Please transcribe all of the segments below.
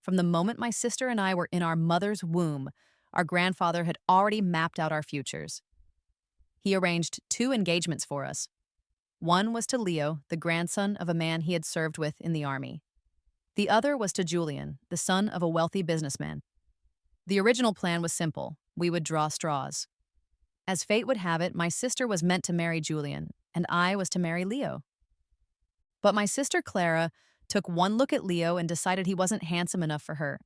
From the moment my sister and I were in our mother's womb, our grandfather had already mapped out our futures. He arranged two engagements for us. One was to Leo, the grandson of a man he had served with in the army. The other was to Julian, the son of a wealthy businessman. The original plan was simple. We would draw straws. As fate would have it, my sister was meant to marry Julian, and I was to marry Leo. But my sister Clara took one look at Leo and decided he wasn't handsome enough for her.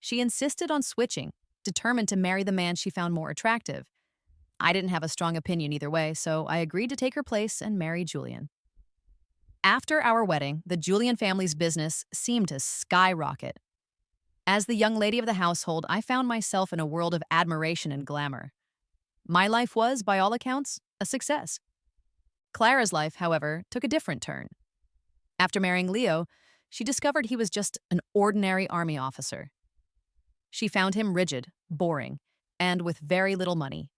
She insisted on switching, determined to marry the man she found more attractive. I didn't have a strong opinion either way, so I agreed to take her place and marry Julian. After our wedding, the Julian family's business seemed to skyrocket. As the young lady of the household, I found myself in a world of admiration and glamour. My life was, by all accounts, a success. Clara's life, however, took a different turn. After marrying Leo, she discovered he was just an ordinary army officer. She found him rigid, boring, and with very little money.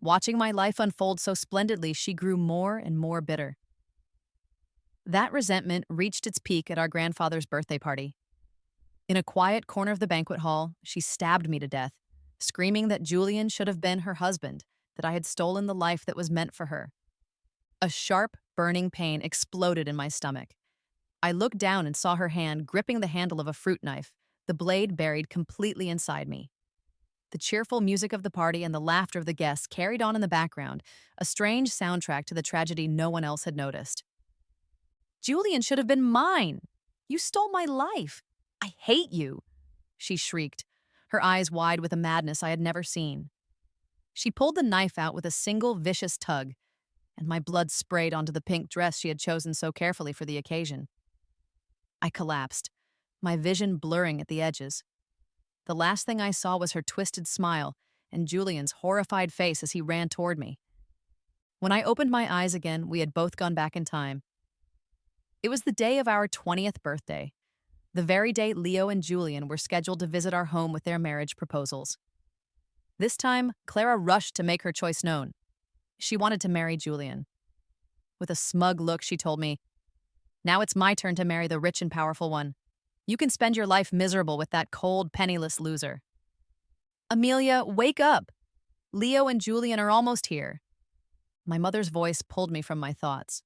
Watching my life unfold so splendidly, she grew more and more bitter. That resentment reached its peak at our grandfather's birthday party. In a quiet corner of the banquet hall, she stabbed me to death, screaming that Julian should have been her husband, that I had stolen the life that was meant for her. A sharp, burning pain exploded in my stomach. I looked down and saw her hand gripping the handle of a fruit knife, the blade buried completely inside me. The cheerful music of the party and the laughter of the guests carried on in the background, a strange soundtrack to the tragedy no one else had noticed. "Julian should have been mine! You stole my life! I hate you!" she shrieked, her eyes wide with a madness I had never seen. She pulled the knife out with a single vicious tug, and my blood sprayed onto the pink dress she had chosen so carefully for the occasion. I collapsed, my vision blurring at the edges. The last thing I saw was her twisted smile and Julian's horrified face as he ran toward me. When I opened my eyes again, we had both gone back in time. It was the day of our 20th birthday, the very day Leo and Julian were scheduled to visit our home with their marriage proposals. This time, Clara rushed to make her choice known. She wanted to marry Julian. With a smug look, she told me, "Now it's my turn to marry the rich and powerful one. You can spend your life miserable with that cold, penniless loser." "Amelia, wake up! Leo and Julian are almost here." My mother's voice pulled me from my thoughts.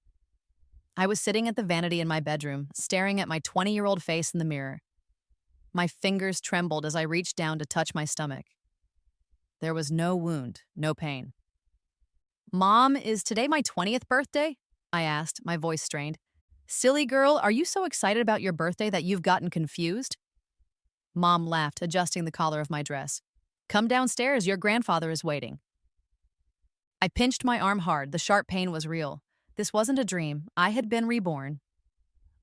I was sitting at the vanity in my bedroom, staring at my 20-year-old face in the mirror. My fingers trembled as I reached down to touch my stomach. There was no wound, no pain. "Mom, is today my 20th birthday?" I asked, my voice strained. "Silly girl, are you so excited about your birthday that you've gotten confused?" Mom laughed, adjusting the collar of my dress. "Come downstairs, your grandfather is waiting." I pinched my arm hard. The sharp pain was real. This wasn't a dream. I had been reborn.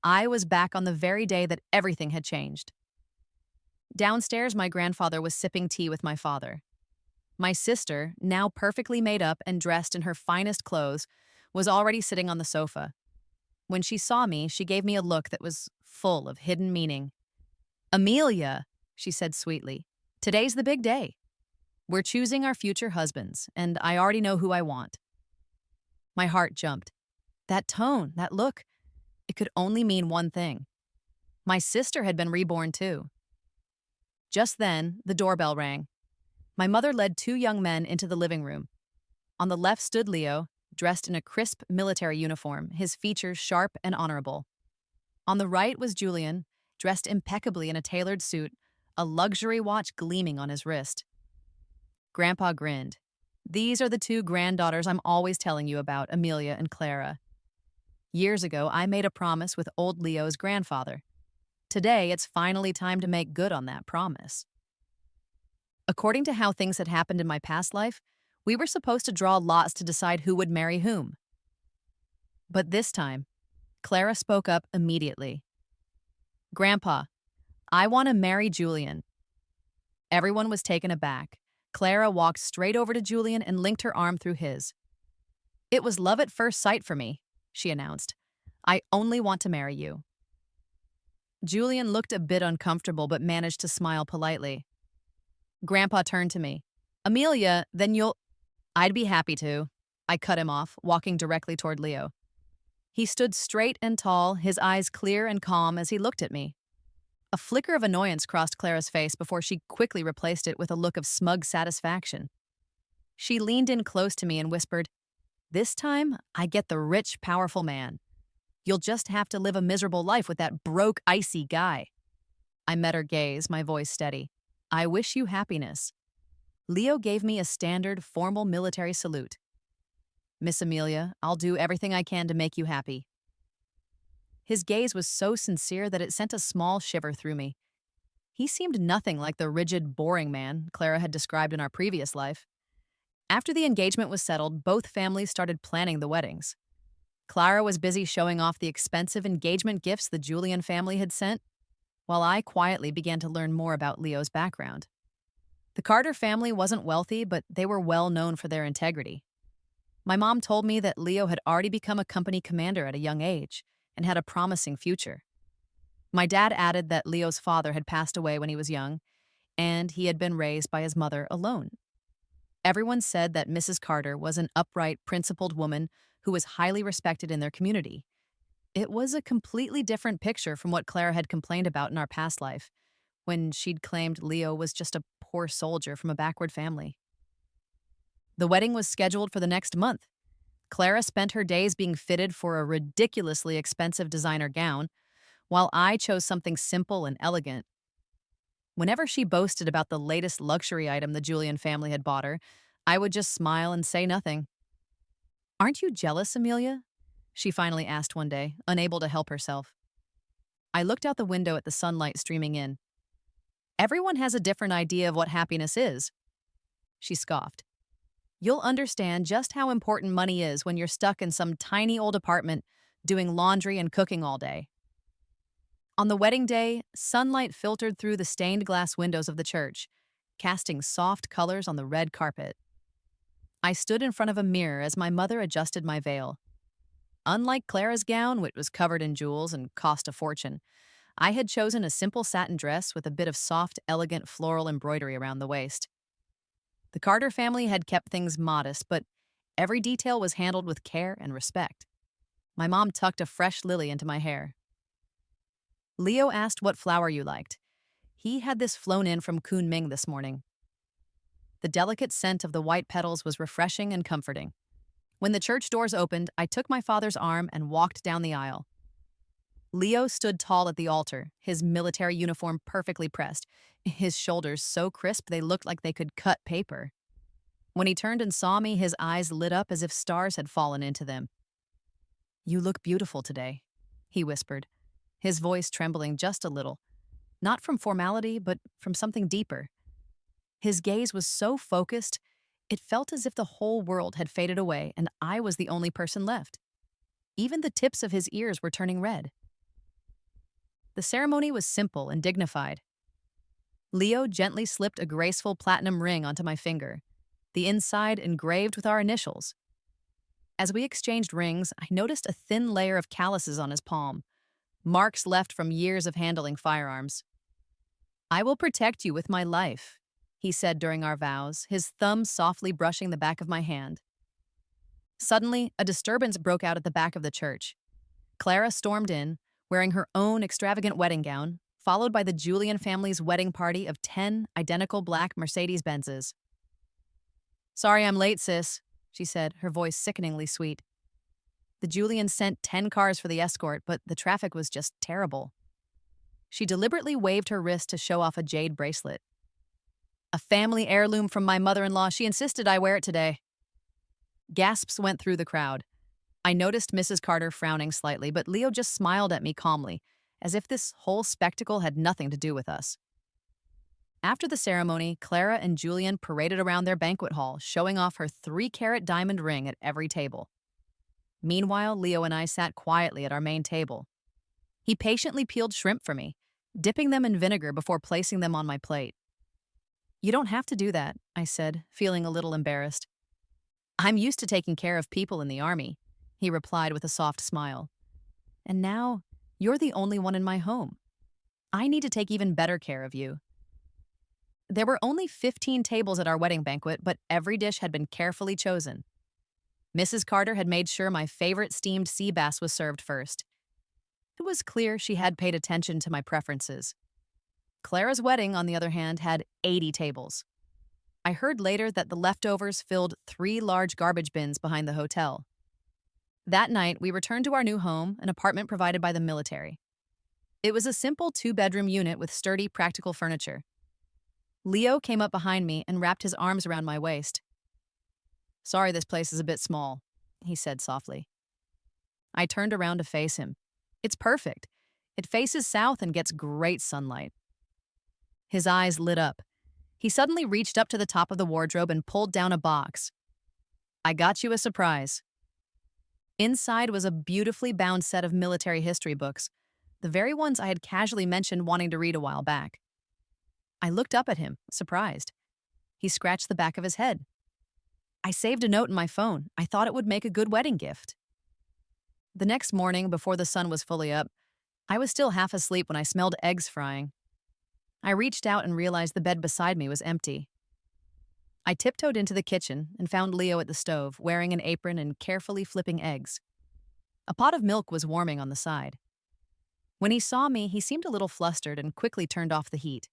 I was back on the very day that everything had changed. Downstairs, my grandfather was sipping tea with my father. My sister, now perfectly made up and dressed in her finest clothes, was already sitting on the sofa. When she saw me, she gave me a look that was full of hidden meaning. "Amelia," she said sweetly, "today's the big day. We're choosing our future husbands, and I already know who I want." My heart jumped. That tone, that look, it could only mean one thing. My sister had been reborn too. Just then, the doorbell rang. My mother led two young men into the living room. On the left stood Leo, dressed in a crisp military uniform, his features sharp and honorable. On the right was Julian, dressed impeccably in a tailored suit, a luxury watch gleaming on his wrist. Grandpa grinned. "These are the two granddaughters I'm always telling you about, Amelia and Clara. Years ago, I made a promise with old Leo's grandfather. Today, it's finally time to make good on that promise." According to how things had happened in my past life, we were supposed to draw lots to decide who would marry whom. But this time, Clara spoke up immediately. "Grandpa, I want to marry Julian." Everyone was taken aback. Clara walked straight over to Julian and linked her arm through his. "It was love at first sight for me," she announced. "I only want to marry you." Julian looked a bit uncomfortable but managed to smile politely. Grandpa turned to me. "Amelia, then you'll—" "I'd be happy to." I cut him off, walking directly toward Leo. He stood straight and tall, his eyes clear and calm as he looked at me. A flicker of annoyance crossed Clara's face before she quickly replaced it with a look of smug satisfaction. She leaned in close to me and whispered, "This time, I get the rich, powerful man. You'll just have to live a miserable life with that broke, icy guy." I met her gaze, my voice steady. "I wish you happiness." Leo gave me a standard, formal military salute. "Miss Amelia, I'll do everything I can to make you happy." His gaze was so sincere that it sent a small shiver through me. He seemed nothing like the rigid, boring man Clara had described in our previous life. After the engagement was settled, both families started planning the weddings. Clara was busy showing off the expensive engagement gifts the Julian family had sent, while I quietly began to learn more about Leo's background. The Carter family wasn't wealthy, but they were well known for their integrity. My mom told me that Leo had already become a company commander at a young age and had a promising future. My dad added that Leo's father had passed away when he was young, and he had been raised by his mother alone. Everyone said that Mrs. Carter was an upright, principled woman who was highly respected in their community. It was a completely different picture from what Clara had complained about in our past life, when she'd claimed Leo was just a poor soldier from a backward family. The wedding was scheduled for the next month. Clara spent her days being fitted for a ridiculously expensive designer gown, while I chose something simple and elegant. Whenever she boasted about the latest luxury item the Julian family had bought her, I would just smile and say nothing. "Aren't you jealous, Amelia?" she finally asked one day, unable to help herself. I looked out the window at the sunlight streaming in. "Everyone has a different idea of what happiness is." She scoffed. "You'll understand just how important money is when you're stuck in some tiny old apartment doing laundry and cooking all day." On the wedding day, sunlight filtered through the stained glass windows of the church, casting soft colors on the red carpet. I stood in front of a mirror as my mother adjusted my veil. Unlike Clara's gown, which was covered in jewels and cost a fortune, I had chosen a simple satin dress with a bit of soft, elegant floral embroidery around the waist. The Carter family had kept things modest, but every detail was handled with care and respect. My mom tucked a fresh lily into my hair. Leo asked what flower you liked. He had this flown in from Kunming this morning. The delicate scent of the white petals was refreshing and comforting. When the church doors opened, I took my father's arm and walked down the aisle. Leo stood tall at the altar, his military uniform perfectly pressed, his shoulders so crisp they looked like they could cut paper. When he turned and saw me, his eyes lit up as if stars had fallen into them. "You look beautiful today," he whispered, his voice trembling just a little, not from formality, but from something deeper. His gaze was so focused, it felt as if the whole world had faded away and I was the only person left. Even the tips of his ears were turning red. The ceremony was simple and dignified. Leo gently slipped a graceful platinum ring onto my finger, the inside engraved with our initials. As we exchanged rings, I noticed a thin layer of calluses on his palm, marks left from years of handling firearms. "I will protect you with my life," he said during our vows, his thumb softly brushing the back of my hand. Suddenly, a disturbance broke out at the back of the church. Clara stormed in, wearing her own extravagant wedding gown, followed by the Julian family's wedding party of 10 identical black Mercedes-Benzes. "Sorry I'm late, sis," she said, her voice sickeningly sweet. The Julians sent 10 cars for the escort, but the traffic was just terrible. She deliberately waved her wrist to show off a jade bracelet. "A family heirloom from my mother-in-law. She insisted I wear it today." Gasps went through the crowd. I noticed Mrs. Carter frowning slightly, but Leo just smiled at me calmly, as if this whole spectacle had nothing to do with us. After the ceremony, Clara and Julian paraded around their banquet hall, showing off her 3-carat diamond ring at every table. Meanwhile, Leo and I sat quietly at our main table. He patiently peeled shrimp for me, dipping them in vinegar before placing them on my plate. "You don't have to do that," I said, feeling a little embarrassed. "I'm used to taking care of people in the army," he replied with a soft smile. "And now, you're the only one in my home. I need to take even better care of you." There were only 15 tables at our wedding banquet, but every dish had been carefully chosen. Mrs. Carter had made sure my favorite steamed sea bass was served first. It was clear she had paid attention to my preferences. Clara's wedding, on the other hand, had 80 tables. I heard later that the leftovers filled 3 large garbage bins behind the hotel. That night, we returned to our new home, an apartment provided by the military. It was a simple 2-bedroom unit with sturdy, practical furniture. Leo came up behind me and wrapped his arms around my waist. "Sorry, this place is a bit small," he said softly. I turned around to face him. "It's perfect. It faces south and gets great sunlight." His eyes lit up. He suddenly reached up to the top of the wardrobe and pulled down a box. "I got you a surprise." Inside was a beautifully bound set of military history books, the very ones I had casually mentioned wanting to read a while back. I looked up at him, surprised. He scratched the back of his head. "I saved a note in my phone. I thought it would make a good wedding gift." The next morning, before the sun was fully up, I was still half asleep when I smelled eggs frying. I reached out and realized the bed beside me was empty. I tiptoed into the kitchen and found Leo at the stove, wearing an apron and carefully flipping eggs. A pot of milk was warming on the side. When he saw me, he seemed a little flustered and quickly turned off the heat.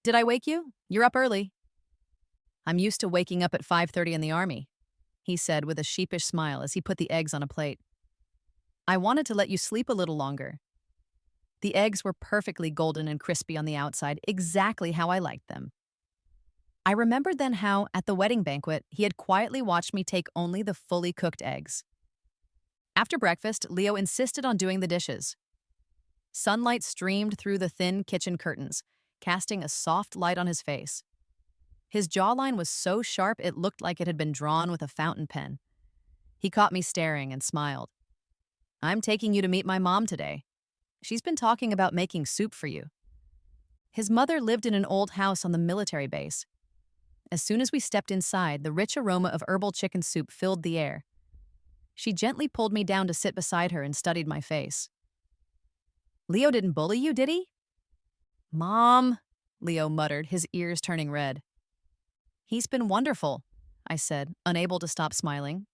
"Did I wake you? You're up early." "I'm used to waking up at 5:30 in the Army," he said with a sheepish smile as he put the eggs on a plate. "I wanted to let you sleep a little longer." The eggs were perfectly golden and crispy on the outside, exactly how I liked them. I remembered then how, at the wedding banquet, he had quietly watched me take only the fully cooked eggs. After breakfast, Leo insisted on doing the dishes. Sunlight streamed through the thin kitchen curtains, casting a soft light on his face. His jawline was so sharp it looked like it had been drawn with a fountain pen. He caught me staring and smiled. "I'm taking you to meet my mom today. She's been talking about making soup for you." His mother lived in an old house on the military base. As soon as we stepped inside, the rich aroma of herbal chicken soup filled the air. She gently pulled me down to sit beside her and studied my face. "Leo didn't bully you, did he?" "Mom," Leo muttered, his ears turning red. "He's been wonderful," I said, unable to stop smiling.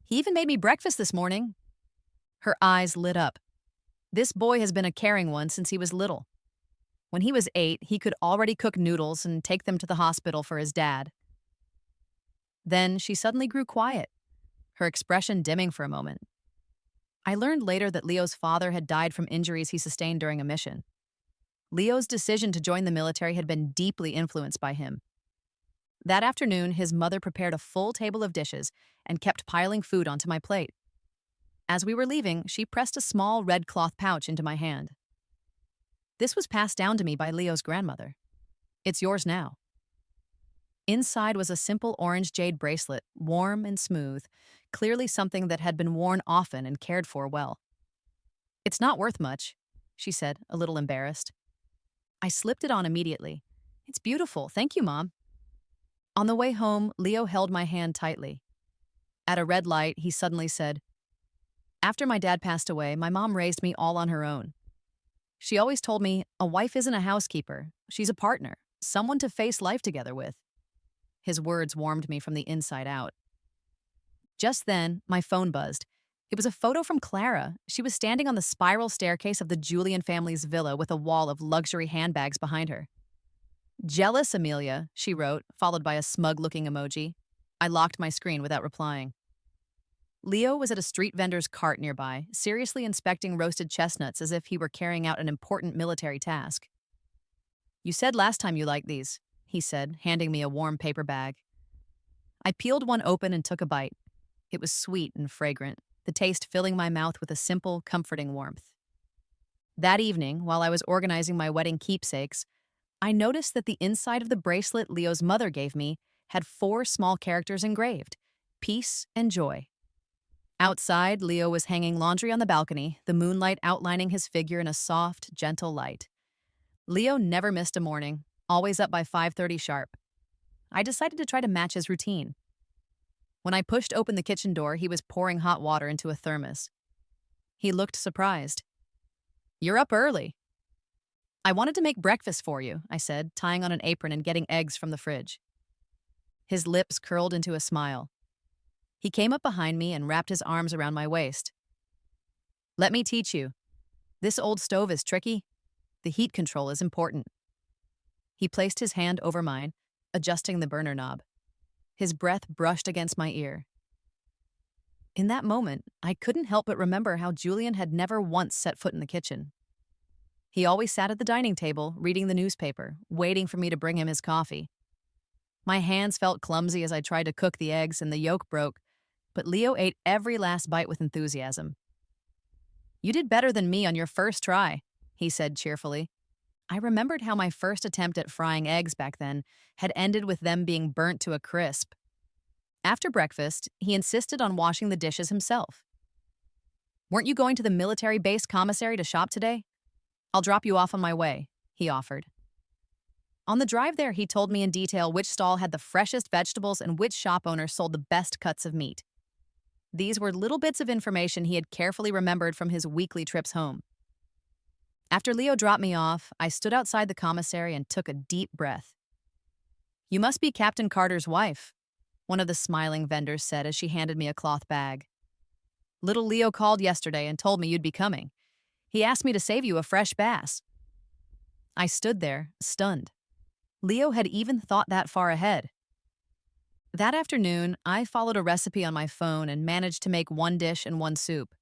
"He even made me breakfast this morning." Her eyes lit up. "This boy has been a caring one since he was little. When he was 8, he could already cook noodles and take them to the hospital for his dad." Then she suddenly grew quiet, her expression dimming for a moment. I learned later that Leo's father had died from injuries he sustained during a mission. Leo's decision to join the military had been deeply influenced by him. That afternoon, his mother prepared a full table of dishes and kept piling food onto my plate. As we were leaving, she pressed a small red cloth pouch into my hand. "This was passed down to me by Leo's grandmother. It's yours now." Inside was a simple orange jade bracelet, warm and smooth, clearly something that had been worn often and cared for well. "It's not worth much," she said, a little embarrassed. I slipped it on immediately. "It's beautiful. Thank you, Mom." On the way home, Leo held my hand tightly. At a red light, he suddenly said, "After my dad passed away, my mom raised me all on her own. She always told me, a wife isn't a housekeeper. She's a partner, someone to face life together with." His words warmed me from the inside out. Just then, my phone buzzed. It was a photo from Clara. She was standing on the spiral staircase of the Julian family's villa with a wall of luxury handbags behind her. "Jealous, Amelia," she wrote, followed by a smug-looking emoji. I locked my screen without replying. Leo was at a street vendor's cart nearby, seriously inspecting roasted chestnuts as if he were carrying out an important military task. "You said last time you liked these," he said, handing me a warm paper bag. I peeled one open and took a bite. It was sweet and fragrant, the taste filling my mouth with a simple, comforting warmth. That evening, while I was organizing my wedding keepsakes, I noticed that the inside of the bracelet Leo's mother gave me had 4 small characters engraved: peace and joy. Outside, Leo was hanging laundry on the balcony, the moonlight outlining his figure in a soft, gentle light. Leo never missed a morning, always up by 5:30 sharp. I decided to try to match his routine. When I pushed open the kitchen door, he was pouring hot water into a thermos. He looked surprised. "You're up early." "I wanted to make breakfast for you," I said, tying on an apron and getting eggs from the fridge. His lips curled into a smile. He came up behind me and wrapped his arms around my waist. "Let me teach you. This old stove is tricky. The heat control is important. He placed his hand over mine, adjusting the burner knob. His breath brushed against my ear. In that moment, I couldn't help but remember how Julian had never once set foot in the kitchen. He always sat at the dining table, reading the newspaper, waiting for me to bring him his coffee. My hands felt clumsy as I tried to cook the eggs and the yolk broke, but Leo ate every last bite with enthusiasm. "You did better than me on your first try," he said cheerfully. I remembered how my first attempt at frying eggs back then had ended with them being burnt to a crisp. After breakfast, he insisted on washing the dishes himself. "Weren't you going to the military base commissary to shop today? I'll drop you off on my way," he offered. On the drive there, he told me in detail which stall had the freshest vegetables and which shop owner sold the best cuts of meat. These were little bits of information he had carefully remembered from his weekly trips home. After Leo dropped me off, I stood outside the commissary and took a deep breath. "You must be Captain Carter's wife," one of the smiling vendors said as she handed me a cloth bag. "Little Leo called yesterday and told me you'd be coming. He asked me to save you a fresh bass." I stood there, stunned. Leo had even thought that far ahead. That afternoon, I followed a recipe on my phone and managed to make one dish and one soup.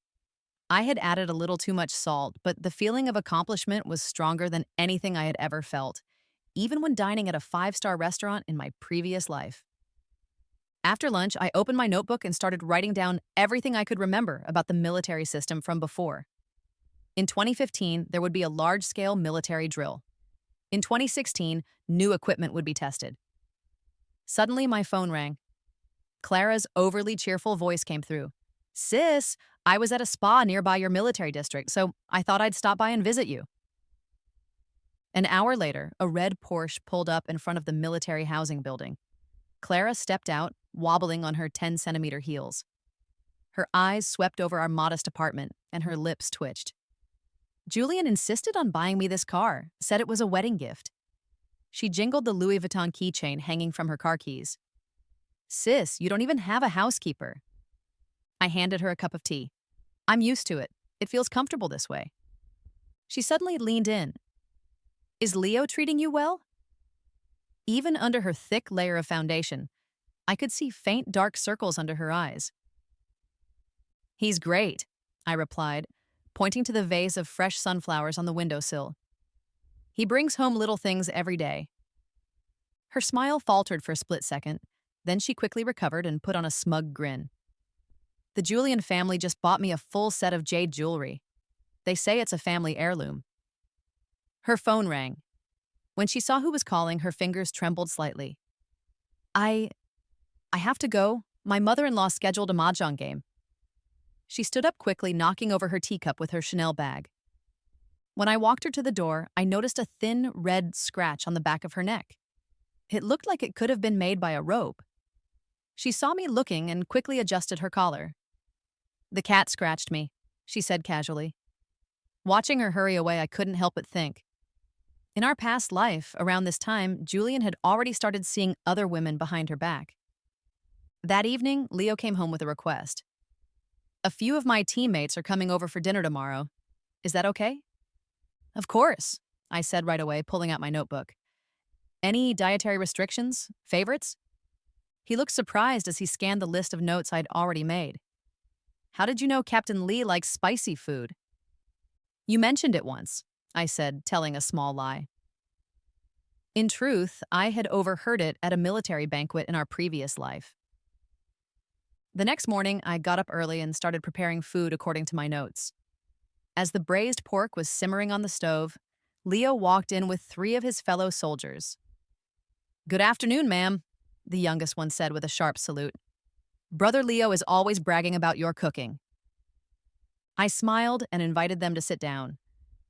I had added a little too much salt, but the feeling of accomplishment was stronger than anything I had ever felt, even when dining at a five-star restaurant in my previous life. After lunch, I opened my notebook and started writing down everything I could remember about the military system from before. In 2015, there would be a large-scale military drill. In 2016, new equipment would be tested. Suddenly, my phone rang. Clara's overly cheerful voice came through. "Sis, I was at a spa nearby your military district, so I thought I'd stop by and visit you." An hour later, a red Porsche pulled up in front of the military housing building. Clara stepped out, wobbling on her 10-centimeter heels. Her eyes swept over our modest apartment, and her lips twitched. "Julian insisted on buying me this car, said it was a wedding gift." She jingled the Louis Vuitton keychain hanging from her car keys. "Sis, you don't even have a housekeeper." I handed her a cup of tea. "I'm used to it. It feels comfortable this way." She suddenly leaned in. "Is Leo treating you well?" Even under her thick layer of foundation, I could see faint dark circles under her eyes. "He's great," I replied, pointing to the vase of fresh sunflowers on the windowsill. "He brings home little things every day." Her smile faltered for a split second, then she quickly recovered and put on a smug grin. "The Julian family just bought me a full set of jade jewelry. They say it's a family heirloom." Her phone rang. When she saw who was calling, her fingers trembled slightly. I have to go. My mother-in-law scheduled a mahjong game." She stood up quickly, knocking over her teacup with her Chanel bag. When I walked her to the door, I noticed a thin, red scratch on the back of her neck. It looked like it could have been made by a rope. She saw me looking and quickly adjusted her collar. "The cat scratched me," she said casually. Watching her hurry away, I couldn't help but think. In our past life, around this time, Julian had already started seeing other women behind her back. That evening, Leo came home with a request. "A few of my teammates are coming over for dinner tomorrow. Is that okay?" "Of course," I said right away, pulling out my notebook. "Any dietary restrictions? Favorites?" He looked surprised as he scanned the list of notes I'd already made. "How did you know Captain Lee likes spicy food?" "You mentioned it once," I said, telling a small lie. In truth, I had overheard it at a military banquet in our previous life. The next morning, I got up early and started preparing food according to my notes. As the braised pork was simmering on the stove, Leo walked in with 3 of his fellow soldiers. "Good afternoon, ma'am," the youngest one said with a sharp salute. "Brother Leo is always bragging about your cooking." I smiled and invited them to sit down.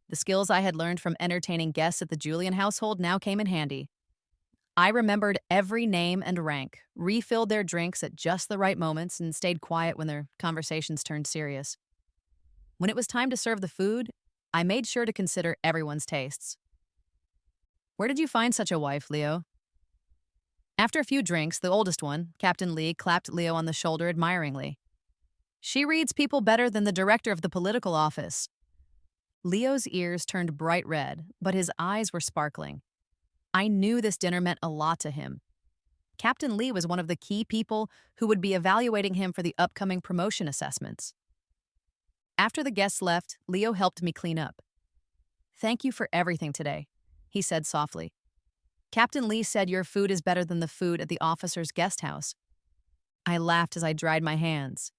The skills I had learned from entertaining guests at the Julian household now came in handy. I remembered every name and rank, refilled their drinks at just the right moments, and stayed quiet when their conversations turned serious. When it was time to serve the food, I made sure to consider everyone's tastes. "Where did you find such a wife, Leo?" After a few drinks, the oldest one, Captain Lee, clapped Leo on the shoulder admiringly. "She reads people better than the director of the political office." Leo's ears turned bright red, but his eyes were sparkling. I knew this dinner meant a lot to him. Captain Lee was one of the key people who would be evaluating him for the upcoming promotion assessments. After the guests left, Leo helped me clean up. "Thank you for everything today," he said softly. "Captain Lee said your food is better than the food at the officer's guest house." I laughed as I dried my hands.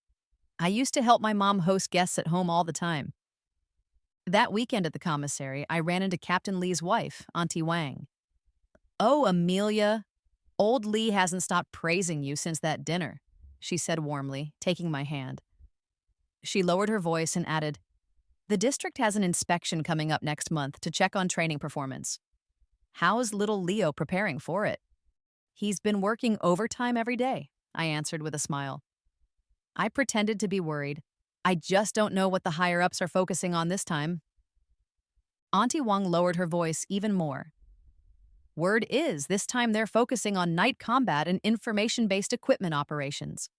I used to help my mom host guests at home all the time. That weekend at the commissary, I ran into Captain Lee's wife, Auntie Wang. "Oh, Amelia, old Lee hasn't stopped praising you since that dinner," she said warmly, taking my hand. She lowered her voice and added, "The district has an inspection coming up next month to check on training performance. How's little Leo preparing for it?" "He's been working overtime every day," I answered with a smile. I pretended to be worried. "I just don't know what the higher-ups are focusing on this time." Auntie Wang lowered her voice even more. "Word is, this time they're focusing on night combat and information-based equipment operations."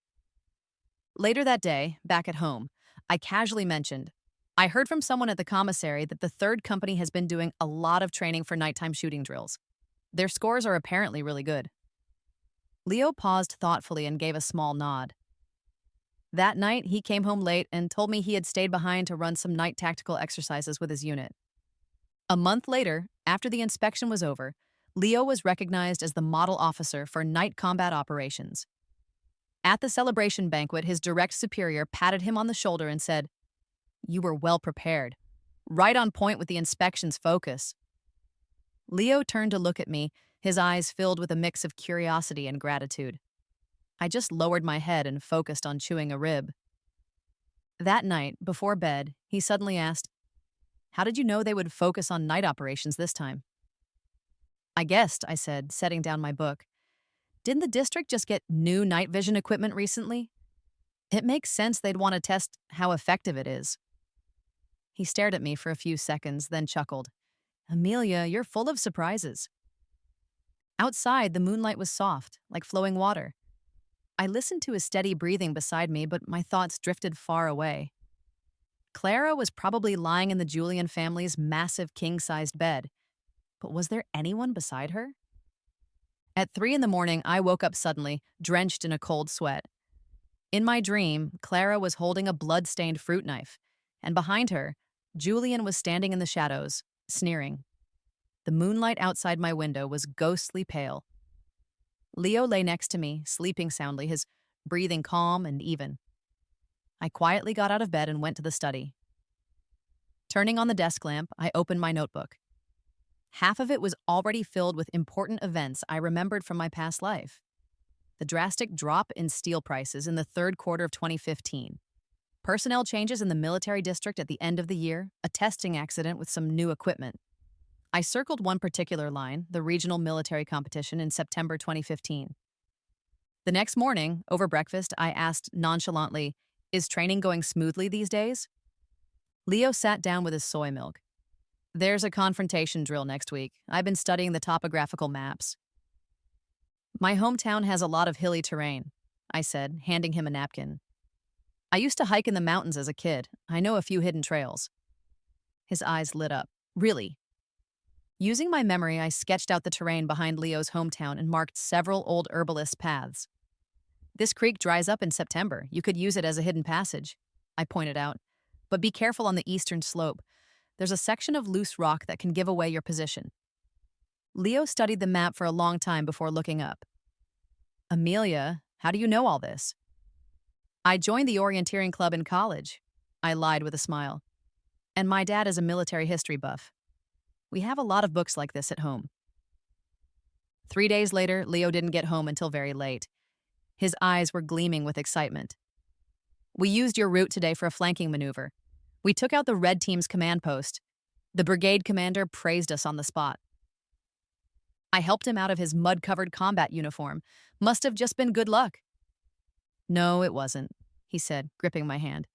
Later that day, back at home, I casually mentioned, "I heard from someone at the commissary that the third company has been doing a lot of training for nighttime shooting drills. Their scores are apparently really good." Leo paused thoughtfully and gave a small nod. That night, he came home late and told me he had stayed behind to run some night tactical exercises with his unit. A month later, after the inspection was over, Leo was recognized as the model officer for night combat operations. At the celebration banquet, his direct superior patted him on the shoulder and said, "You were well prepared, right on point with the inspection's focus." Leo turned to look at me, his eyes filled with a mix of curiosity and gratitude. I just lowered my head and focused on chewing a rib. That night, before bed, he suddenly asked, "How did you know they would focus on night operations this time?" "I guessed," I said, setting down my book. "Didn't the district just get new night vision equipment recently? It makes sense they'd want to test how effective it is." He stared at me for a few seconds, then chuckled. "Amelia, you're full of surprises." Outside, the moonlight was soft, like flowing water. I listened to his steady breathing beside me, but my thoughts drifted far away. Clara was probably lying in the Julian family's massive king-sized bed. But was there anyone beside her? At 3 in the morning, I woke up suddenly, drenched in a cold sweat. In my dream, Clara was holding a blood-stained fruit knife, and behind her, Julian was standing in the shadows, sneering. The moonlight outside my window was ghostly pale. Leo lay next to me, sleeping soundly, his breathing calm and even. I quietly got out of bed and went to the study. Turning on the desk lamp, I opened my notebook. Half of it was already filled with important events I remembered from my past life. The drastic drop in steel prices in the third quarter of 2015. Personnel changes in the military district at the end of the year, a testing accident with some new equipment. I circled one particular line, the regional military competition in September 2015. The next morning, over breakfast, I asked nonchalantly, "Is training going smoothly these days?" Leo sat down with his soy milk. "There's a confrontation drill next week. I've been studying the topographical maps." "My hometown has a lot of hilly terrain," I said, handing him a napkin. "I used to hike in the mountains as a kid. I know a few hidden trails." His eyes lit up. "Really?" Using my memory, I sketched out the terrain behind Leo's hometown and marked several old herbalist paths. "This creek dries up in September. You could use it as a hidden passage," I pointed out. "But be careful on the eastern slope. There's a section of loose rock that can give away your position." Leo studied the map for a long time before looking up. "Amelia, how do you know all this?" "I joined the orienteering club in college," I lied with a smile. "And my dad is a military history buff. We have a lot of books like this at home." 3 days later, Leo didn't get home until very late. His eyes were gleaming with excitement. "We used your route today for a flanking maneuver. We took out the red team's command post. The brigade commander praised us on the spot." I helped him out of his mud-covered combat uniform. "Must have just been good luck." "No, it wasn't," he said, gripping my hand.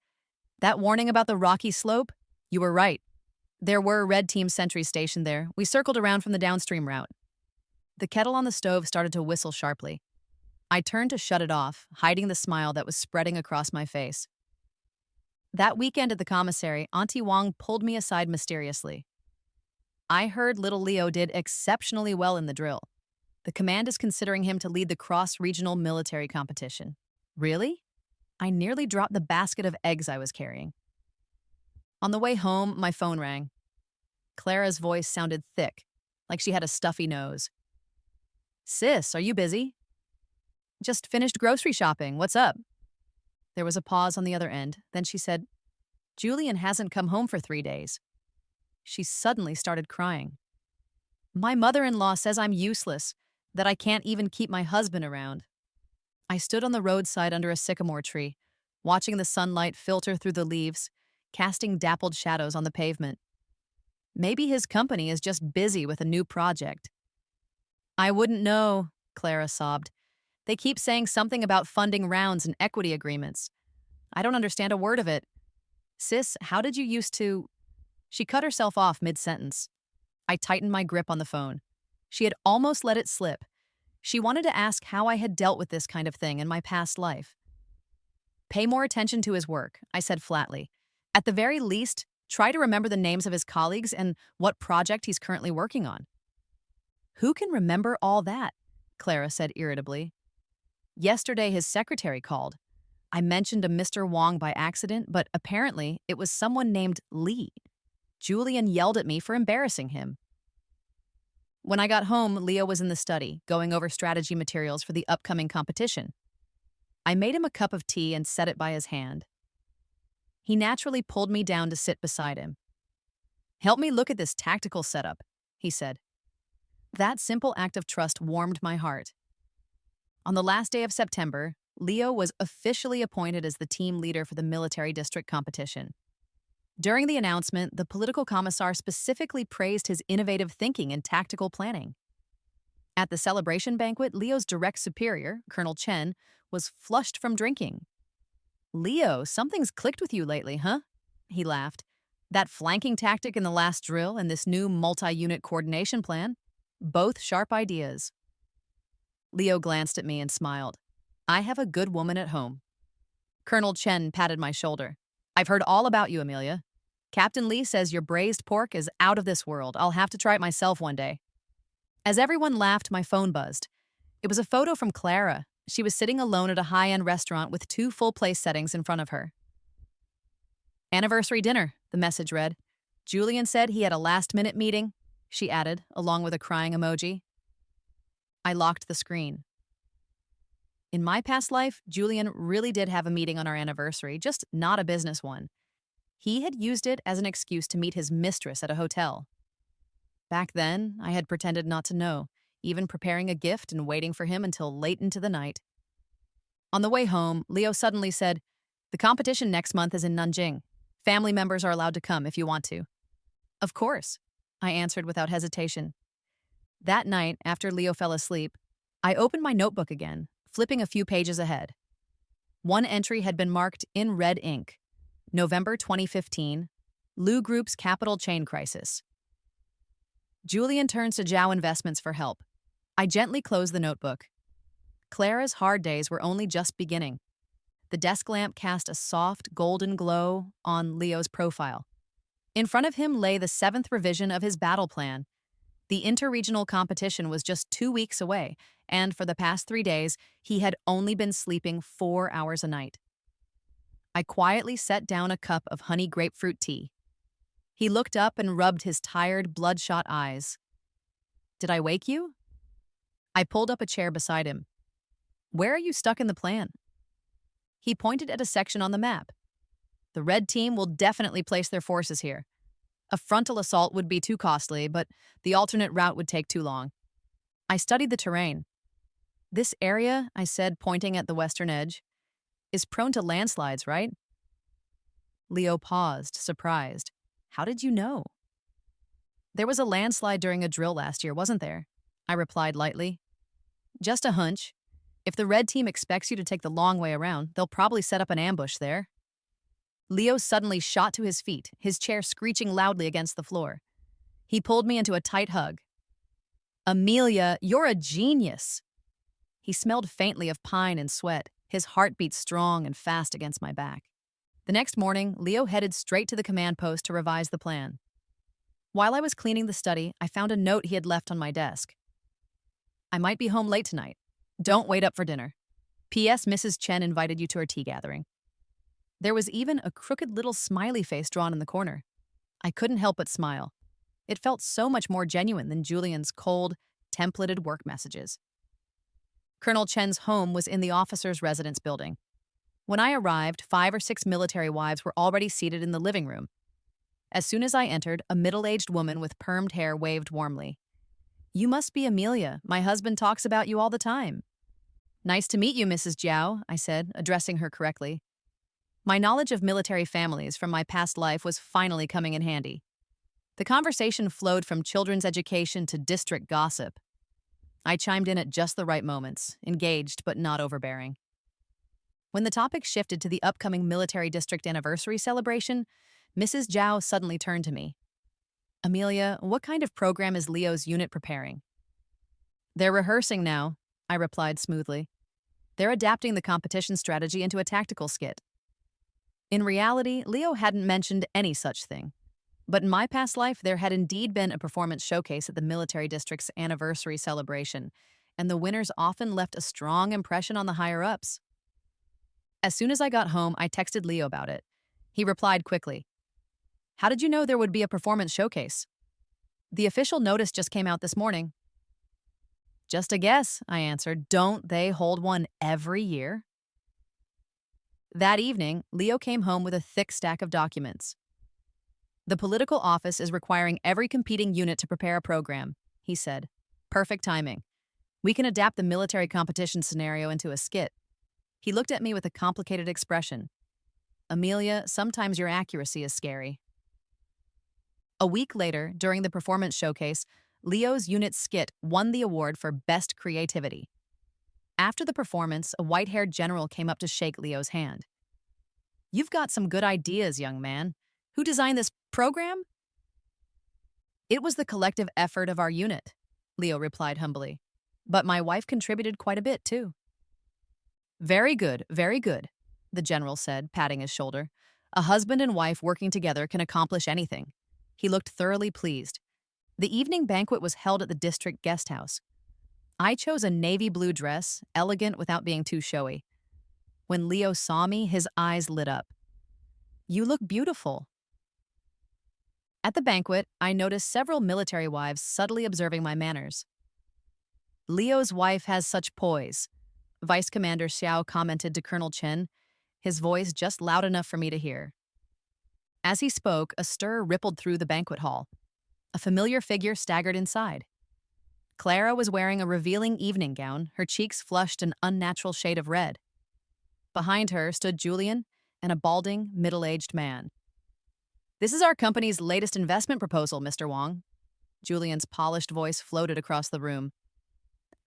"That warning about the rocky slope? You were right. There were red team sentries stationed there. We circled around from the downstream route." The kettle on the stove started to whistle sharply. I turned to shut it off, hiding the smile that was spreading across my face. That weekend at the commissary, Auntie Wong pulled me aside mysteriously. I heard little Leo did exceptionally well in the drill. The command is considering him to lead the cross-regional military competition. Really? I nearly dropped the basket of eggs I was carrying. On the way home, my phone rang. Clara's voice sounded thick, like she had a stuffy nose. Sis, are you busy? Just finished grocery shopping. What's up? There was a pause on the other end. Then she said, Julian hasn't come home for 3 days. She suddenly started crying. My mother-in-law says I'm useless, that I can't even keep my husband around. I stood on the roadside under a sycamore tree, watching the sunlight filter through the leaves, casting dappled shadows on the pavement. Maybe his company is just busy with a new project. I wouldn't know, Clara sobbed. They keep saying something about funding rounds and equity agreements. I don't understand a word of it. Sis, how did you used to… She cut herself off mid-sentence. I tightened my grip on the phone. She had almost let it slip. She wanted to ask how I had dealt with this kind of thing in my past life. Pay more attention to his work, I said flatly. At the very least, try to remember the names of his colleagues and what project he's currently working on. Who can remember all that? Clara said irritably. Yesterday, his secretary called. I mentioned a Mr. Wong by accident, but apparently it was someone named Lee. Julian yelled at me for embarrassing him. When I got home, Leo was in the study, going over strategy materials for the upcoming competition. I made him a cup of tea and set it by his hand. He naturally pulled me down to sit beside him. Help me look at this tactical setup, he said. That simple act of trust warmed my heart. On the last day of September, Leo was officially appointed as the team leader for the military district competition. During the announcement, the political commissar specifically praised his innovative thinking and tactical planning. At the celebration banquet, Leo's direct superior, Colonel Chen, was flushed from drinking. Leo, something's clicked with you lately, huh? He laughed. That flanking tactic in the last drill and this new multi-unit coordination plan, both sharp ideas. Leo glanced at me and smiled. I have a good woman at home. Colonel Chen patted my shoulder. I've heard all about you, Amelia. Captain Lee says your braised pork is out of this world. I'll have to try it myself one day. As everyone laughed, my phone buzzed. It was a photo from Clara. She was sitting alone at a high-end restaurant with 2 full-place settings in front of her. Anniversary dinner, the message read. Julian said he had a last-minute meeting, she added, along with a crying emoji. I locked the screen. In my past life, Julian really did have a meeting on our anniversary, just not a business one. He had used it as an excuse to meet his mistress at a hotel. Back then, I had pretended not to know, even preparing a gift and waiting for him until late into the night. On the way home, Leo suddenly said, The competition next month is in Nanjing. Family members are allowed to come if you want to. Of course, I answered without hesitation. That night, after Leo fell asleep, I opened my notebook again, flipping a few pages ahead. One entry had been marked in red ink. November 2015, Lu Group's capital chain crisis. Julian turns to Zhao Investments for help. I gently closed the notebook. Clara's hard days were only just beginning. The desk lamp cast a soft, golden glow on Leo's profile. In front of him lay the 7th revision of his battle plan. The interregional competition was just 2 weeks away, and for the past 3 days, he had only been sleeping 4 hours a night. I quietly set down a cup of honey grapefruit tea. He looked up and rubbed his tired, bloodshot eyes. Did I wake you? I pulled up a chair beside him. Where are you stuck in the plan? He pointed at a section on the map. The red team will definitely place their forces here. A frontal assault would be too costly, but the alternate route would take too long. I studied the terrain. This area, I said, pointing at the western edge, is prone to landslides, right? Leo paused, surprised. How did you know? There was a landslide during a drill last year, wasn't there? I replied lightly. Just a hunch. If the red team expects you to take the long way around, they'll probably set up an ambush there. Leo suddenly shot to his feet, his chair screeching loudly against the floor. He pulled me into a tight hug. Amelia, you're a genius. He smelled faintly of pine and sweat, his heart beat strong and fast against my back. The next morning, Leo headed straight to the command post to revise the plan. While I was cleaning the study, I found a note he had left on my desk. I might be home late tonight. Don't wait up for dinner. P.S. Mrs. Chen invited you to her tea gathering. There was even a crooked little smiley face drawn in the corner. I couldn't help but smile. It felt so much more genuine than Julian's cold, templated work messages. Colonel Chen's home was in the officer's residence building. When I arrived, 5 or 6 military wives were already seated in the living room. As soon as I entered, a middle-aged woman with permed hair waved warmly. "You must be Amelia. My husband talks about you all the time." "Nice to meet you, Mrs. Jiao," I said, addressing her correctly. My knowledge of military families from my past life was finally coming in handy. The conversation flowed from children's education to district gossip. I chimed in at just the right moments, engaged but not overbearing. When the topic shifted to the upcoming military district anniversary celebration, Mrs. Jiao suddenly turned to me. "Amelia, what kind of program is Leo's unit preparing?" "They're rehearsing now," I replied smoothly. "They're adapting the competition strategy into a tactical skit." In reality, Leo hadn't mentioned any such thing. But in my past life, there had indeed been a performance showcase at the military district's anniversary celebration, and the winners often left a strong impression on the higher-ups. As soon as I got home, I texted Leo about it. He replied quickly. "How did you know there would be a performance showcase?" "The official notice just came out this morning." "Just a guess," I answered. "Don't they hold one every year?" That evening, Leo came home with a thick stack of documents. "The political office is requiring every competing unit to prepare a program," he said. "Perfect timing. We can adapt the military competition scenario into a skit." He looked at me with a complicated expression. "Amelia, sometimes your accuracy is scary." A week later, during the performance showcase, Leo's unit skit won the award for Best Creativity. After the performance, a white-haired general came up to shake Leo's hand. "You've got some good ideas, young man. Who designed this program?" "It was the collective effort of our unit," Leo replied humbly. "But my wife contributed quite a bit, too." Very good, the general said, patting his shoulder. "A husband and wife working together can accomplish anything." He looked thoroughly pleased. The evening banquet was held at the district guest house. I chose a navy blue dress, elegant without being too showy. When Leo saw me, his eyes lit up. "You look beautiful." At the banquet, I noticed several military wives subtly observing my manners. "Leo's wife has such poise," Vice Commander Xiao commented to Colonel Chen, his voice just loud enough for me to hear. As he spoke, a stir rippled through the banquet hall. A familiar figure staggered inside. Clara was wearing a revealing evening gown, her cheeks flushed an unnatural shade of red. Behind her stood Julian and a balding, middle-aged man. "This is our company's latest investment proposal, Mr. Wong." Julian's polished voice floated across the room.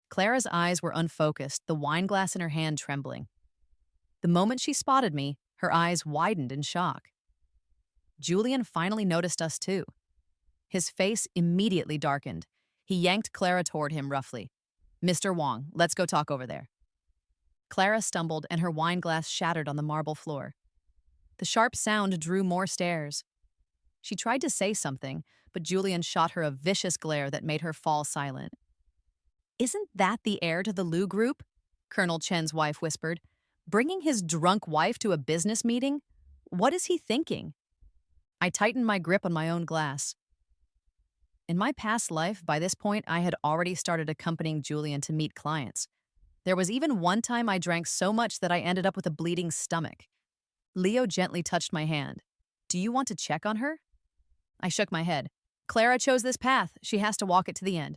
Clara's eyes were unfocused, the wineglass in her hand trembling. The moment she spotted me, her eyes widened in shock. Julian finally noticed us too. His face immediately darkened. He yanked Clara toward him roughly. "Mr. Wong, let's go talk over there." Clara stumbled and her wineglass shattered on the marble floor. The sharp sound drew more stares. She tried to say something, but Julian shot her a vicious glare that made her fall silent. "Isn't that the heir to the Liu Group?" Colonel Chen's wife whispered. "Bringing his drunk wife to a business meeting? What is he thinking?" I tightened my grip on my own glass. In my past life, by this point, I had already started accompanying Julian to meet clients. There was even one time I drank so much that I ended up with a bleeding stomach. Leo gently touched my hand. "Do you want to check on her?" I shook my head. "Clara chose this path. She has to walk it to the end."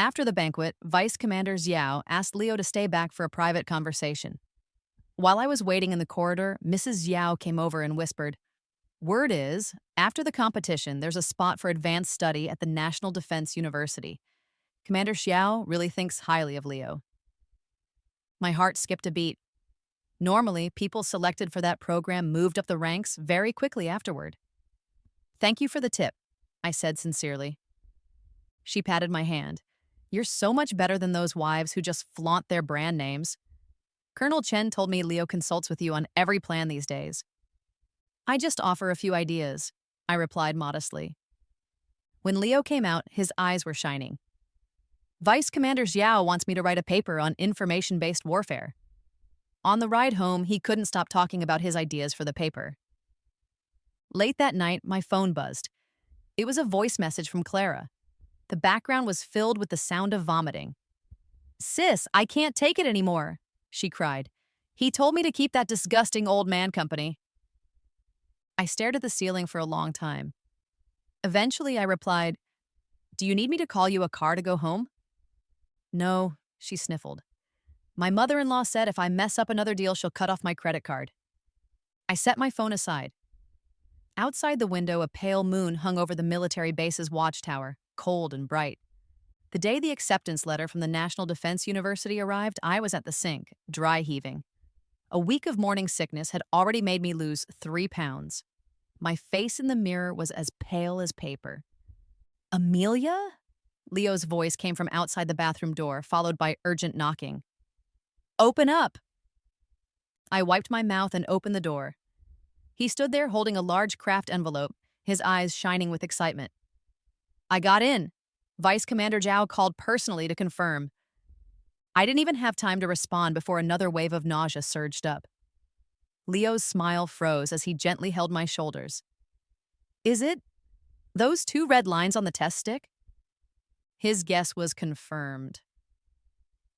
After the banquet, Vice Commander Xiao asked Leo to stay back for a private conversation. While I was waiting in the corridor, Mrs. Xiao came over and whispered, "Word is, after the competition, there's a spot for advanced study at the National Defense University. Commander Xiao really thinks highly of Leo." My heart skipped a beat. Normally, people selected for that program moved up the ranks very quickly afterward. "Thank you for the tip," I said sincerely. She patted my hand. "You're so much better than those wives who just flaunt their brand names. Colonel Chen told me Leo consults with you on every plan these days." I just offer a few ideas, I replied modestly. When Leo came out, his eyes were shining. Vice Commander Xiao wants me to write a paper on information-based warfare. On the ride home, he couldn't stop talking about his ideas for the paper. Late that night, my phone buzzed. It was a voice message from Clara. The background was filled with the sound of vomiting. "Sis, I can't take it anymore," she cried. "He told me to keep that disgusting old man company." I stared at the ceiling for a long time. Eventually, I replied, "Do you need me to call you a car to go home?" "No," she sniffled. "My mother-in-law said if I mess up another deal, she'll cut off my credit card." I set my phone aside. Outside the window, a pale moon hung over the military base's watchtower, cold and bright. The day the acceptance letter from the National Defense University arrived, I was at the sink, dry heaving. A week of morning sickness had already made me lose 3 pounds. My face in the mirror was as pale as paper. "Amelia?" Leo's voice came from outside the bathroom door, followed by urgent knocking. "Open up!" I wiped my mouth and opened the door. He stood there holding a large craft envelope, his eyes shining with excitement. "I got in. Vice Commander Zhao called personally to confirm." I didn't even have time to respond before another wave of nausea surged up. Leo's smile froze as he gently held my shoulders. "Is it those 2 red lines on the test stick?" His guess was confirmed.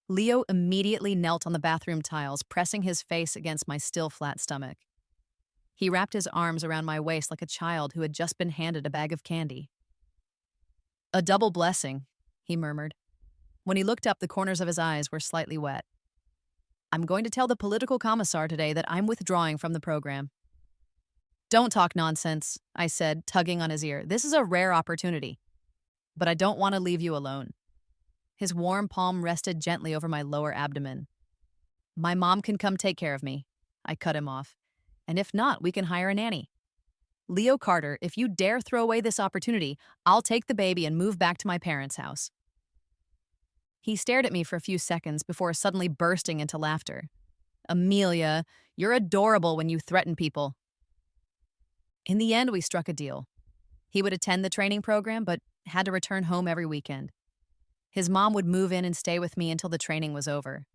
Leo immediately knelt on the bathroom tiles, pressing his face against my still flat stomach. He wrapped his arms around my waist like a child who had just been handed a bag of candy. "A double blessing," he murmured. When he looked up, the corners of his eyes were slightly wet. "I'm going to tell the political commissar today that I'm withdrawing from the program." "Don't talk nonsense," I said, tugging on his ear. "This is a rare opportunity. But I don't want to leave you alone." His warm palm rested gently over my lower abdomen. "My mom can come take care of me." I cut him off. "And if not, we can hire a nanny. Leo Carter, if you dare throw away this opportunity, I'll take the baby and move back to my parents' house." He stared at me for a few seconds before suddenly bursting into laughter. "Amelia, you're adorable when you threaten people." In the end, we struck a deal. He would attend the training program, but had to return home every weekend. His mom would move in and stay with me until the training was over.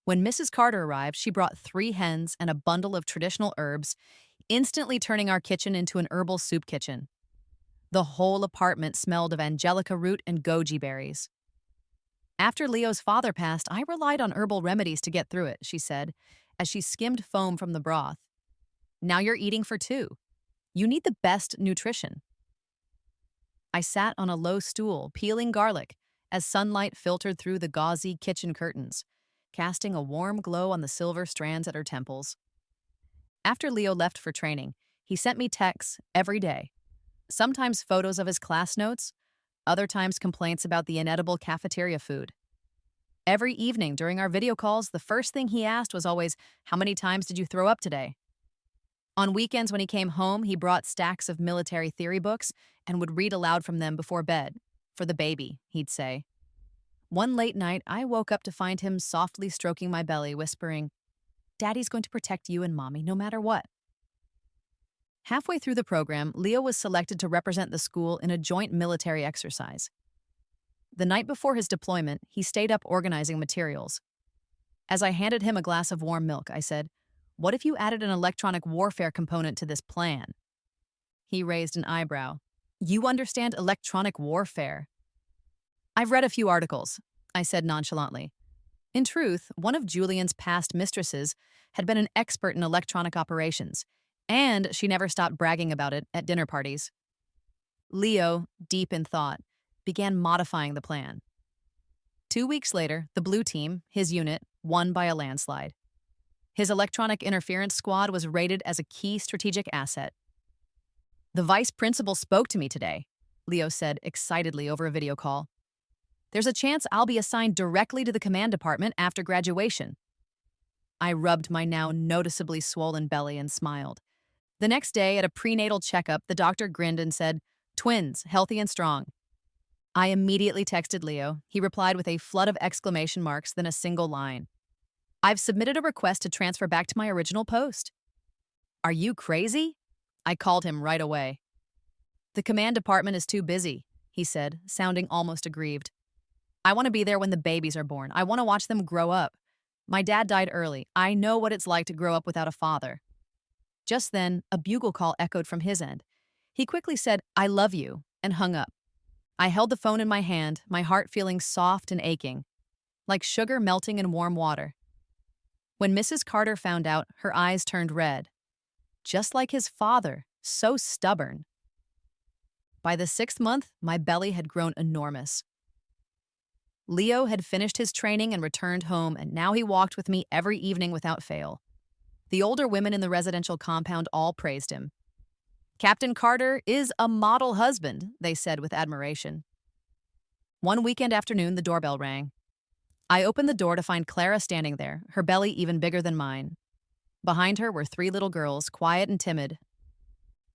When Mrs. Carter arrived, she brought 3 hens and a bundle of traditional herbs, instantly turning our kitchen into an herbal soup kitchen. The whole apartment smelled of angelica root and goji berries. "After Leo's father passed, I relied on herbal remedies to get through it," she said, as she skimmed foam from the broth. "Now you're eating for 2. You need the best nutrition." I sat on a low stool, peeling garlic, as sunlight filtered through the gauzy kitchen curtains, casting a warm glow on the silver strands at her temples. After Leo left for training, he sent me texts every day. Sometimes photos of his class notes, other times complaints about the inedible cafeteria food. Every evening during our video calls, the first thing he asked was always, "How many times did you throw up today?" On weekends when he came home, he brought stacks of military theory books and would read aloud from them before bed. "For the baby," he'd say. One late night, I woke up to find him softly stroking my belly, whispering, "Daddy's going to protect you and Mommy no matter what." Halfway through the program, Leo was selected to represent the school in a joint military exercise. The night before his deployment, he stayed up organizing materials. As I handed him a glass of warm milk, I said, "What if you added an electronic warfare component to this plan?" He raised an eyebrow. "You understand electronic warfare?" "I've read a few articles," I said nonchalantly. In truth, one of Julian's past mistresses had been an expert in electronic operations, and she never stopped bragging about it at dinner parties. Leo, deep in thought, began modifying the plan. 2 weeks later, the blue team, his unit, won by a landslide. His electronic interference squad was rated as a key strategic asset. "The vice principal spoke to me today," Leo said excitedly over a video call. "There's a chance I'll be assigned directly to the command department after graduation." I rubbed my now noticeably swollen belly and smiled. The next day, at a prenatal checkup, the doctor grinned and said, "Twins, healthy and strong." I immediately texted Leo. He replied with a flood of exclamation marks, then a single line. "I've submitted a request to transfer back to my original post." "Are you crazy?" I called him right away. The command department is too busy, he said, sounding almost aggrieved. I want to be there when the babies are born. I want to watch them grow up. My dad died early. I know what it's like to grow up without a father. Just then, a bugle call echoed from his end. He quickly said, I love you, and hung up. I held the phone in my hand, my heart feeling soft and aching, like sugar melting in warm water. When Mrs. Carter found out, her eyes turned red. Just like his father, so stubborn. By the 6th month, my belly had grown enormous. Leo had finished his training and returned home, and now he walked with me every evening without fail. The older women in the residential compound all praised him. Captain Carter is a model husband, they said with admiration. One weekend afternoon, the doorbell rang. I opened the door to find Clara standing there, her belly even bigger than mine. Behind her were 3 little girls, quiet and timid.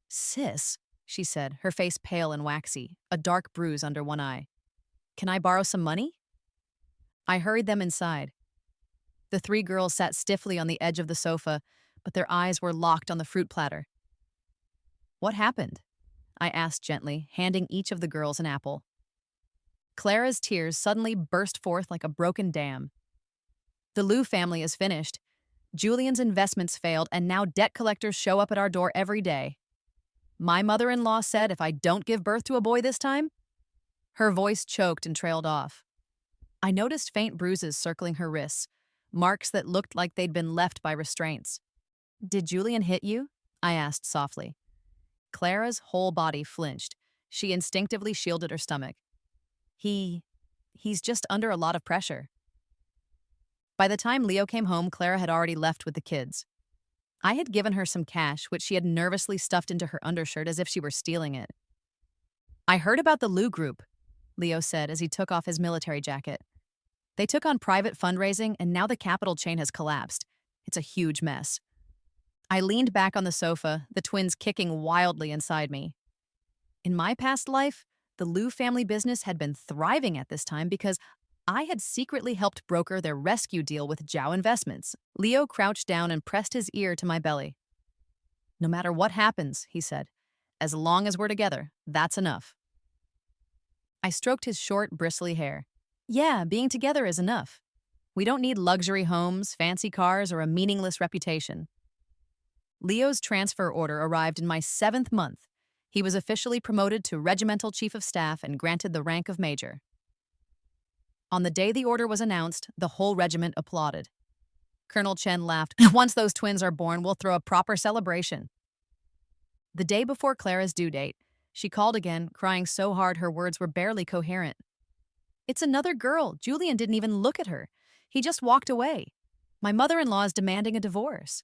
Sis, she said, her face pale and waxy, a dark bruise under one eye. Can I borrow some money? I hurried them inside. The 3 girls sat stiffly on the edge of the sofa, but their eyes were locked on the fruit platter. What happened? I asked gently, handing each of the girls an apple. Clara's tears suddenly burst forth like a broken dam. The Liu family is finished. Julian's investments failed, and now debt collectors show up at our door every day. My mother-in-law said if I don't give birth to a boy this time. Her voice choked and trailed off. I noticed faint bruises circling her wrists, marks that looked like they'd been left by restraints. Did Julian hit you? I asked softly. Clara's whole body flinched. She instinctively shielded her stomach. He's just under a lot of pressure. By the time Leo came home, Clara had already left with the kids. I had given her some cash, which she had nervously stuffed into her undershirt as if she were stealing it. I heard about the Liu group, Leo said as he took off his military jacket. They took on private fundraising, and now the capital chain has collapsed. It's a huge mess. I leaned back on the sofa, the twins kicking wildly inside me. In my past life, the Liu family business had been thriving at this time because I had secretly helped broker their rescue deal with Zhao Investments. Leo crouched down and pressed his ear to my belly. No matter what happens, he said, as long as we're together, that's enough. I stroked his short, bristly hair. Yeah, being together is enough. We don't need luxury homes, fancy cars, or a meaningless reputation. Leo's transfer order arrived in my 7th month. He was officially promoted to Regimental Chief of Staff and granted the rank of Major. On the day the order was announced, the whole regiment applauded. Colonel Chen laughed. Once those twins are born, we'll throw a proper celebration. The day before Clara's due date, she called again, crying so hard her words were barely coherent. It's another girl. Julian didn't even look at her. He just walked away. My mother-in-law is demanding a divorce.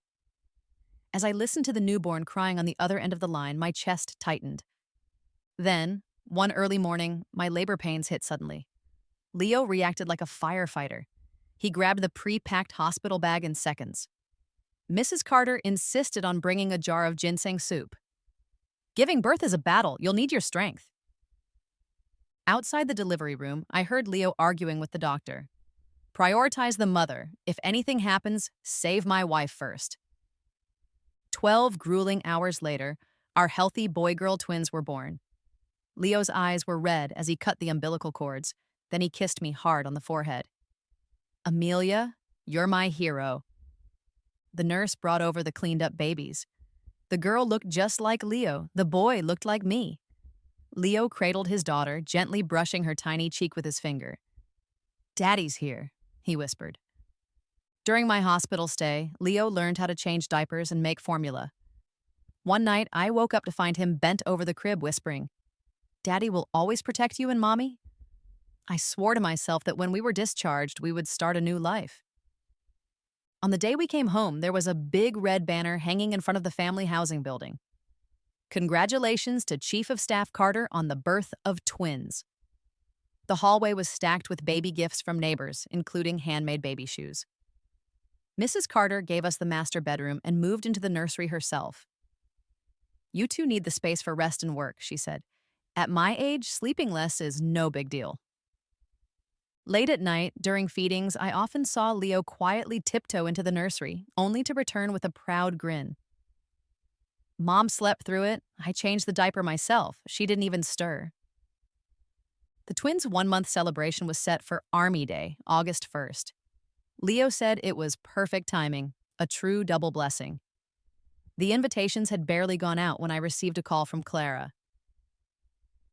As I listened to the newborn crying on the other end of the line, my chest tightened. Then, one early morning, my labor pains hit suddenly. Leo reacted like a firefighter. He grabbed the pre-packed hospital bag in seconds. Mrs. Carter insisted on bringing a jar of ginseng soup. Giving birth is a battle. You'll need your strength. Outside the delivery room, I heard Leo arguing with the doctor. Prioritize the mother. If anything happens, save my wife first. 12 grueling hours later, our healthy boy-girl twins were born. Leo's eyes were red as he cut the umbilical cords. Then he kissed me hard on the forehead. Amelia, you're my hero. The nurse brought over the cleaned-up babies. The girl looked just like Leo. The boy looked like me. Leo cradled his daughter, gently brushing her tiny cheek with his finger. Daddy's here, he whispered. During my hospital stay, Leo learned how to change diapers and make formula. One night, I woke up to find him bent over the crib whispering, Daddy will always protect you and Mommy? I swore to myself that when we were discharged, we would start a new life. On the day we came home, there was a big red banner hanging in front of the family housing building. Congratulations to Chief of Staff Carter on the birth of twins. The hallway was stacked with baby gifts from neighbors, including handmade baby shoes. Mrs. Carter gave us the master bedroom and moved into the nursery herself. You two need the space for rest and work, she said. At my age, sleeping less is no big deal. Late at night, during feedings, I often saw Leo quietly tiptoe into the nursery, only to return with a proud grin. Mom slept through it. I changed the diaper myself. She didn't even stir. The twins' 1 month celebration was set for Army Day, August 1st. Leo said it was perfect timing, a true double blessing. The invitations had barely gone out when I received a call from Clara.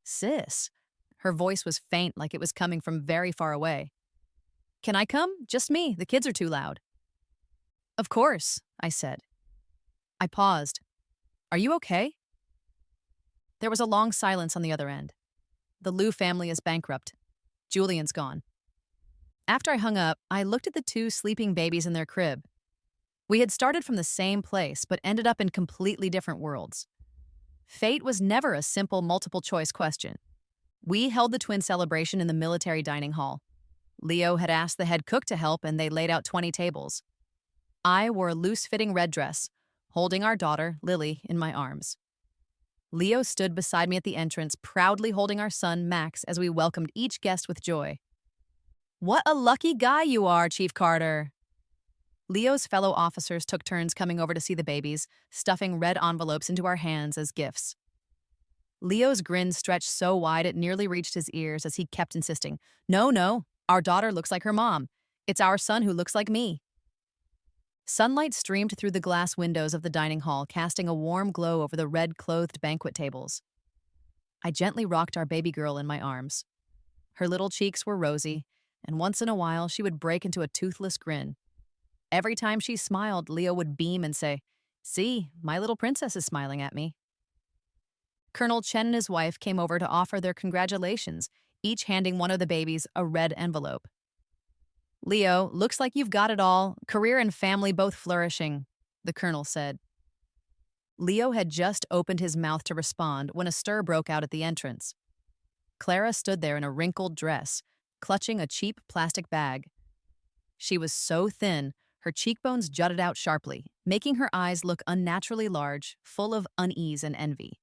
Sis. Her voice was faint, like it was coming from very far away. Can I come? Just me. The kids are too loud. Of course, I said. I paused. Are you okay? There was a long silence on the other end. The Liu family is bankrupt. Julian's gone. After I hung up, I looked at the two sleeping babies in their crib. We had started from the same place, but ended up in completely different worlds. Fate was never a simple multiple-choice question. We held the twin celebration in the military dining hall. Leo had asked the head cook to help, and they laid out 20 tables. I wore a loose-fitting red dress, holding our daughter, Lily, in my arms. Leo stood beside me at the entrance, proudly holding our son, Max, as we welcomed each guest with joy. What a lucky guy you are, Chief Carter. Leo's fellow officers took turns coming over to see the babies, stuffing red envelopes into our hands as gifts. Leo's grin stretched so wide it nearly reached his ears as he kept insisting, No, our daughter looks like her mom. It's our son who looks like me. Sunlight streamed through the glass windows of the dining hall, casting a warm glow over the red-clothed banquet tables. I gently rocked our baby girl in my arms. Her little cheeks were rosy, and once in a while she would break into a toothless grin. Every time she smiled, Leo would beam and say, See, my little princess is smiling at me. Colonel Chen and his wife came over to offer their congratulations, each handing one of the babies a red envelope. Leo, looks like you've got it all, career and family both flourishing, the colonel said. Leo had just opened his mouth to respond when a stir broke out at the entrance. Clara stood there in a wrinkled dress, clutching a cheap plastic bag. She was so thin, her cheekbones jutted out sharply, making her eyes look unnaturally large, full of unease and envy.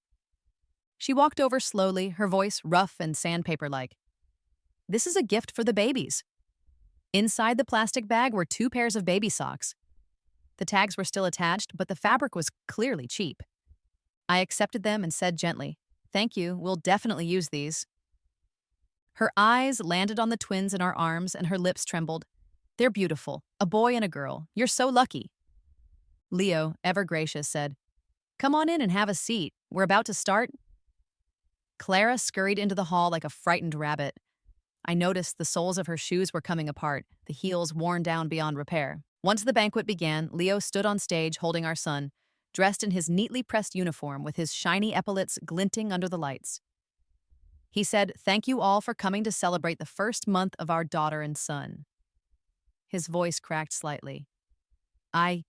She walked over slowly, her voice rough and sandpaper-like. This is a gift for the babies. Inside the plastic bag were 2 pairs of baby socks. The tags were still attached, but the fabric was clearly cheap. I accepted them and said gently, Thank you, we'll definitely use these. Her eyes landed on the twins in our arms and her lips trembled. They're beautiful, a boy and a girl. You're so lucky. Leo, ever gracious, said, Come on in and have a seat. We're about to start. Clara scurried into the hall like a frightened rabbit. I noticed the soles of her shoes were coming apart, the heels worn down beyond repair. Once the banquet began, Leo stood on stage holding our son, dressed in his neatly pressed uniform with his shiny epaulets glinting under the lights. He said, Thank you all for coming to celebrate the first month of our daughter and son. His voice cracked slightly. I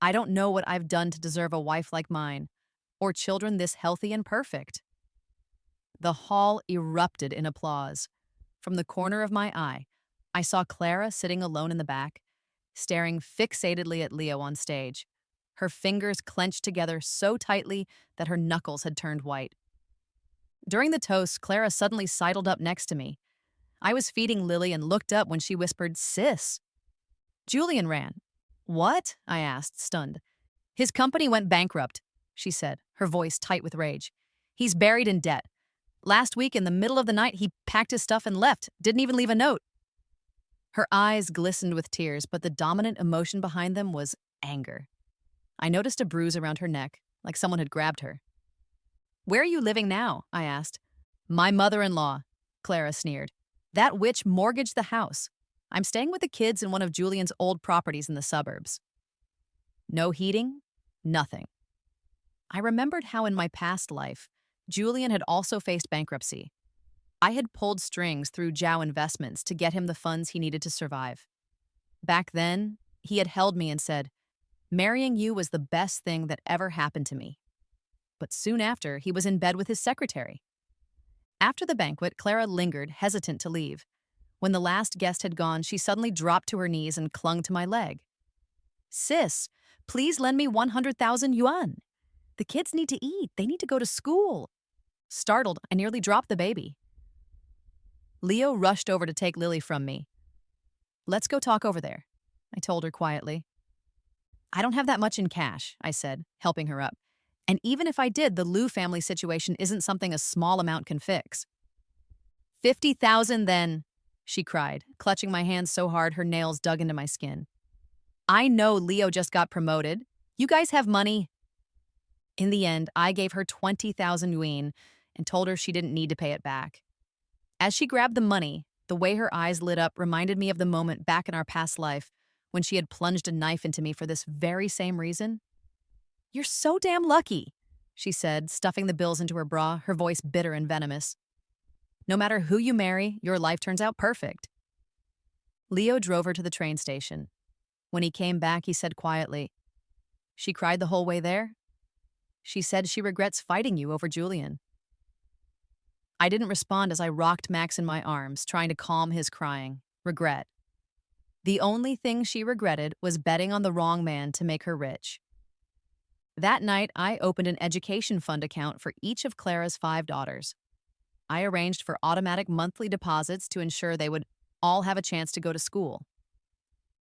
don't know what I've done to deserve a wife like mine, or children this healthy and perfect. The hall erupted in applause. From the corner of my eye, I saw Clara sitting alone in the back, staring fixatedly at Leo on stage, her fingers clenched together so tightly that her knuckles had turned white. During the toast, Clara suddenly sidled up next to me. I was feeding Lily and looked up when she whispered, Sis. Julian ran. What? I asked, stunned. His company went bankrupt, she said, her voice tight with rage. He's buried in debt. Last week, in the middle of the night, he packed his stuff and left, didn't even leave a note. Her eyes glistened with tears, but the dominant emotion behind them was anger. I noticed a bruise around her neck, like someone had grabbed her. Where are you living now? I asked. My mother-in-law, Clara sneered. That witch mortgaged the house. I'm staying with the kids in one of Julian's old properties in the suburbs. No heating? Nothing. I remembered how in my past life, Julian had also faced bankruptcy. I had pulled strings through Zhao Investments to get him the funds he needed to survive. Back then, he had held me and said, Marrying you was the best thing that ever happened to me. But soon after, he was in bed with his secretary. After the banquet, Clara lingered, hesitant to leave. When the last guest had gone, she suddenly dropped to her knees and clung to my leg. Sis, please lend me 100,000 yuan. The kids need to eat. They need to go to school. Startled, I nearly dropped the baby. Leo rushed over to take Lily from me. Let's go talk over there, I told her quietly. I don't have that much in cash, I said, helping her up. And even if I did, the Liu family situation isn't something a small amount can fix. 50,000 then, she cried, clutching my hands so hard her nails dug into my skin. I know Leo just got promoted. You guys have money. In the end, I gave her 20,000 yuan and told her she didn't need to pay it back. As she grabbed the money, the way her eyes lit up reminded me of the moment back in our past life when she had plunged a knife into me for this very same reason. You're so damn lucky, she said, stuffing the bills into her bra, her voice bitter and venomous. No matter who you marry, your life turns out perfect. Leo drove her to the train station. When he came back, he said quietly, She cried the whole way there? She said she regrets fighting you over Julian. I didn't respond as I rocked Max in my arms, trying to calm his crying. Regret. The only thing she regretted was betting on the wrong man to make her rich. That night, I opened an education fund account for each of Clara's 5 daughters. I arranged for automatic monthly deposits to ensure they would all have a chance to go to school.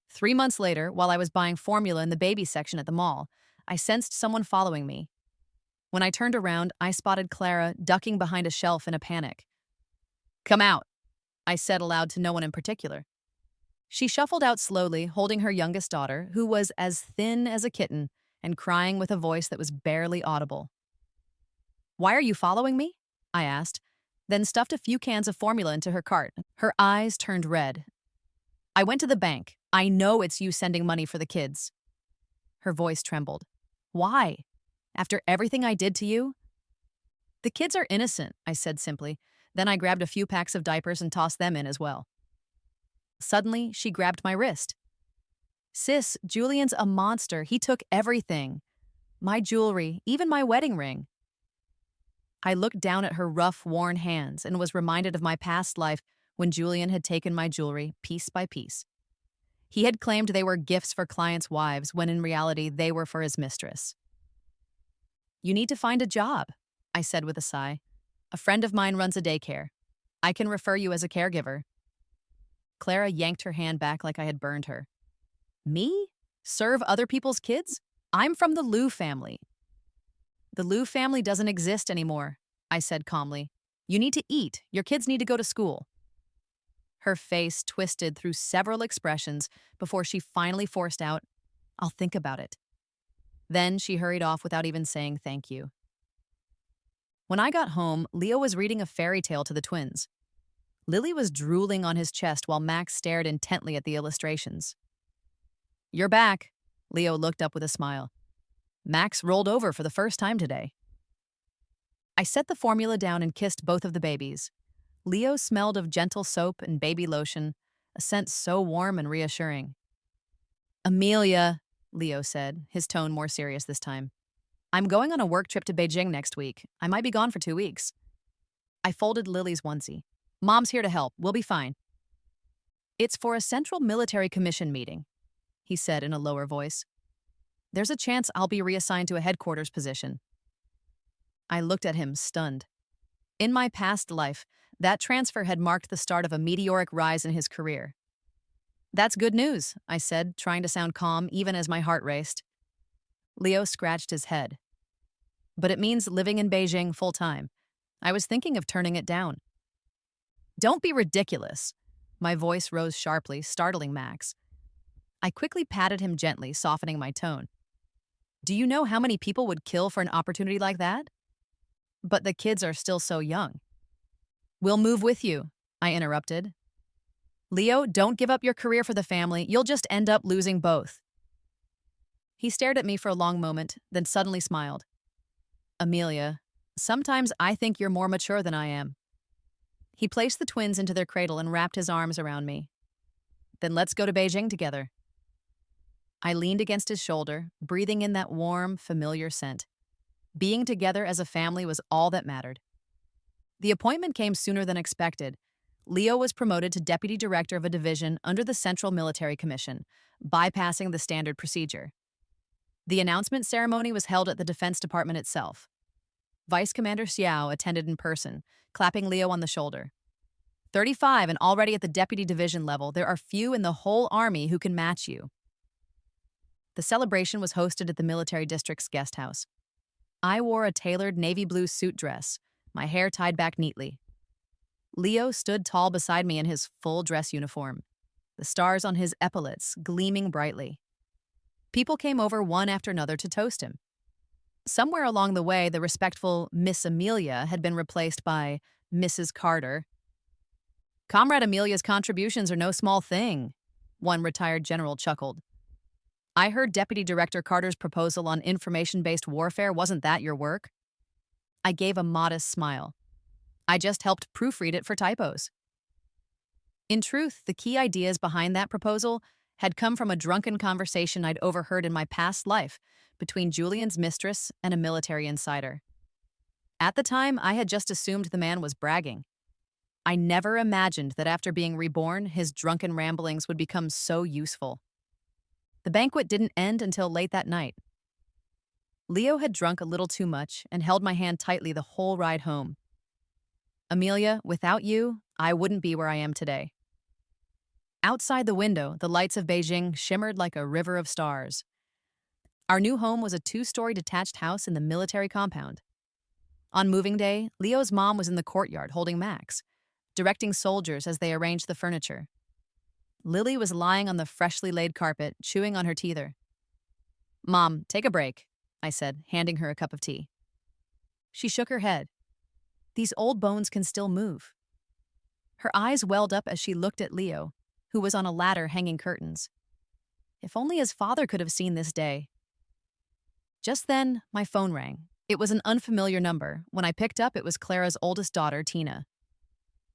3 months later, while I was buying formula in the baby section at the mall, I sensed someone following me. When I turned around, I spotted Clara ducking behind a shelf in a panic. Come out, I said aloud to no one in particular. She shuffled out slowly, holding her youngest daughter, who was as thin as a kitten, and crying with a voice that was barely audible. Why are you following me? I asked, then stuffed a few cans of formula into her cart. Her eyes turned red. I went to the bank. I know it's you sending money for the kids. Her voice trembled. Why? After everything I did to you? The kids are innocent, I said simply. Then I grabbed a few packs of diapers and tossed them in as well. Suddenly, she grabbed my wrist. Sis, Julian's a monster. He took everything. My jewelry, even my wedding ring. I looked down at her rough, worn hands and was reminded of my past life when Julian had taken my jewelry piece by piece. He had claimed they were gifts for clients' wives when in reality they were for his mistress. You need to find a job, I said with a sigh. A friend of mine runs a daycare. I can refer you as a caregiver. Clara yanked her hand back like I had burned her. Me? Serve other people's kids? I'm from the Liu family. The Liu family doesn't exist anymore, I said calmly. You need to eat. Your kids need to go to school. Her face twisted through several expressions before she finally forced out, I'll think about it. Then she hurried off without even saying thank you. When I got home, Leo was reading a fairy tale to the twins. Lily was drooling on his chest while Max stared intently at the illustrations. You're back, Leo looked up with a smile. Max rolled over for the first time today. I set the formula down and kissed both of the babies. Leo smelled of gentle soap and baby lotion, a scent so warm and reassuring. Amelia, Leo said, his tone more serious this time. I'm going on a work trip to Beijing next week. I might be gone for 2 weeks. I folded Lily's onesie. Mom's here to help. We'll be fine. It's for a Central Military Commission meeting, he said in a lower voice. There's a chance I'll be reassigned to a headquarters position. I looked at him, stunned. In my past life, that transfer had marked the start of a meteoric rise in his career. That's good news, I said, trying to sound calm even as my heart raced. Leo scratched his head. But it means living in Beijing full-time. I was thinking of turning it down. Don't be ridiculous. My voice rose sharply, startling Max. I quickly patted him gently, softening my tone. Do you know how many people would kill for an opportunity like that? But the kids are still so young. We'll move with you, I interrupted. Leo, don't give up your career for the family. You'll just end up losing both. He stared at me for a long moment, then suddenly smiled. Amelia, sometimes I think you're more mature than I am. He placed the twins into their cradle and wrapped his arms around me. Then let's go to Beijing together. I leaned against his shoulder, breathing in that warm, familiar scent. Being together as a family was all that mattered. The appointment came sooner than expected. Leo was promoted to deputy director of a division under the Central Military Commission, bypassing the standard procedure. The announcement ceremony was held at the Defense Department itself. Vice Commander Xiao attended in person, clapping Leo on the shoulder. 35 and already at the deputy division level, there are few in the whole army who can match you. The celebration was hosted at the military district's guest house. I wore a tailored navy blue suit dress, my hair tied back neatly. Leo stood tall beside me in his full dress uniform, the stars on his epaulets gleaming brightly. People came over one after another to toast him. Somewhere along the way, the respectful Miss Amelia had been replaced by Mrs. Carter. Comrade Amelia's contributions are no small thing, one retired general chuckled. I heard Deputy Director Carter's proposal on information-based warfare. Wasn't that your work? I gave a modest smile. I just helped proofread it for typos. In truth, the key ideas behind that proposal had come from a drunken conversation I'd overheard in my past life between Julian's mistress and a military insider. At the time, I had just assumed the man was bragging. I never imagined that after being reborn, his drunken ramblings would become so useful. The banquet didn't end until late that night. Leo had drunk a little too much and held my hand tightly the whole ride home. Amelia, without you, I wouldn't be where I am today. Outside the window, the lights of Beijing shimmered like a river of stars. Our new home was a 2-story detached house in the military compound. On moving day, Leo's mom was in the courtyard holding Max, directing soldiers as they arranged the furniture. Lily was lying on the freshly laid carpet, chewing on her teether. "Mom, take a break," I said, handing her a cup of tea. She shook her head. "These old bones can still move." Her eyes welled up as she looked at Leo, who was on a ladder hanging curtains. If only his father could have seen this day. Just then, my phone rang. It was an unfamiliar number. When I picked up, it was Clara's oldest daughter, Tina.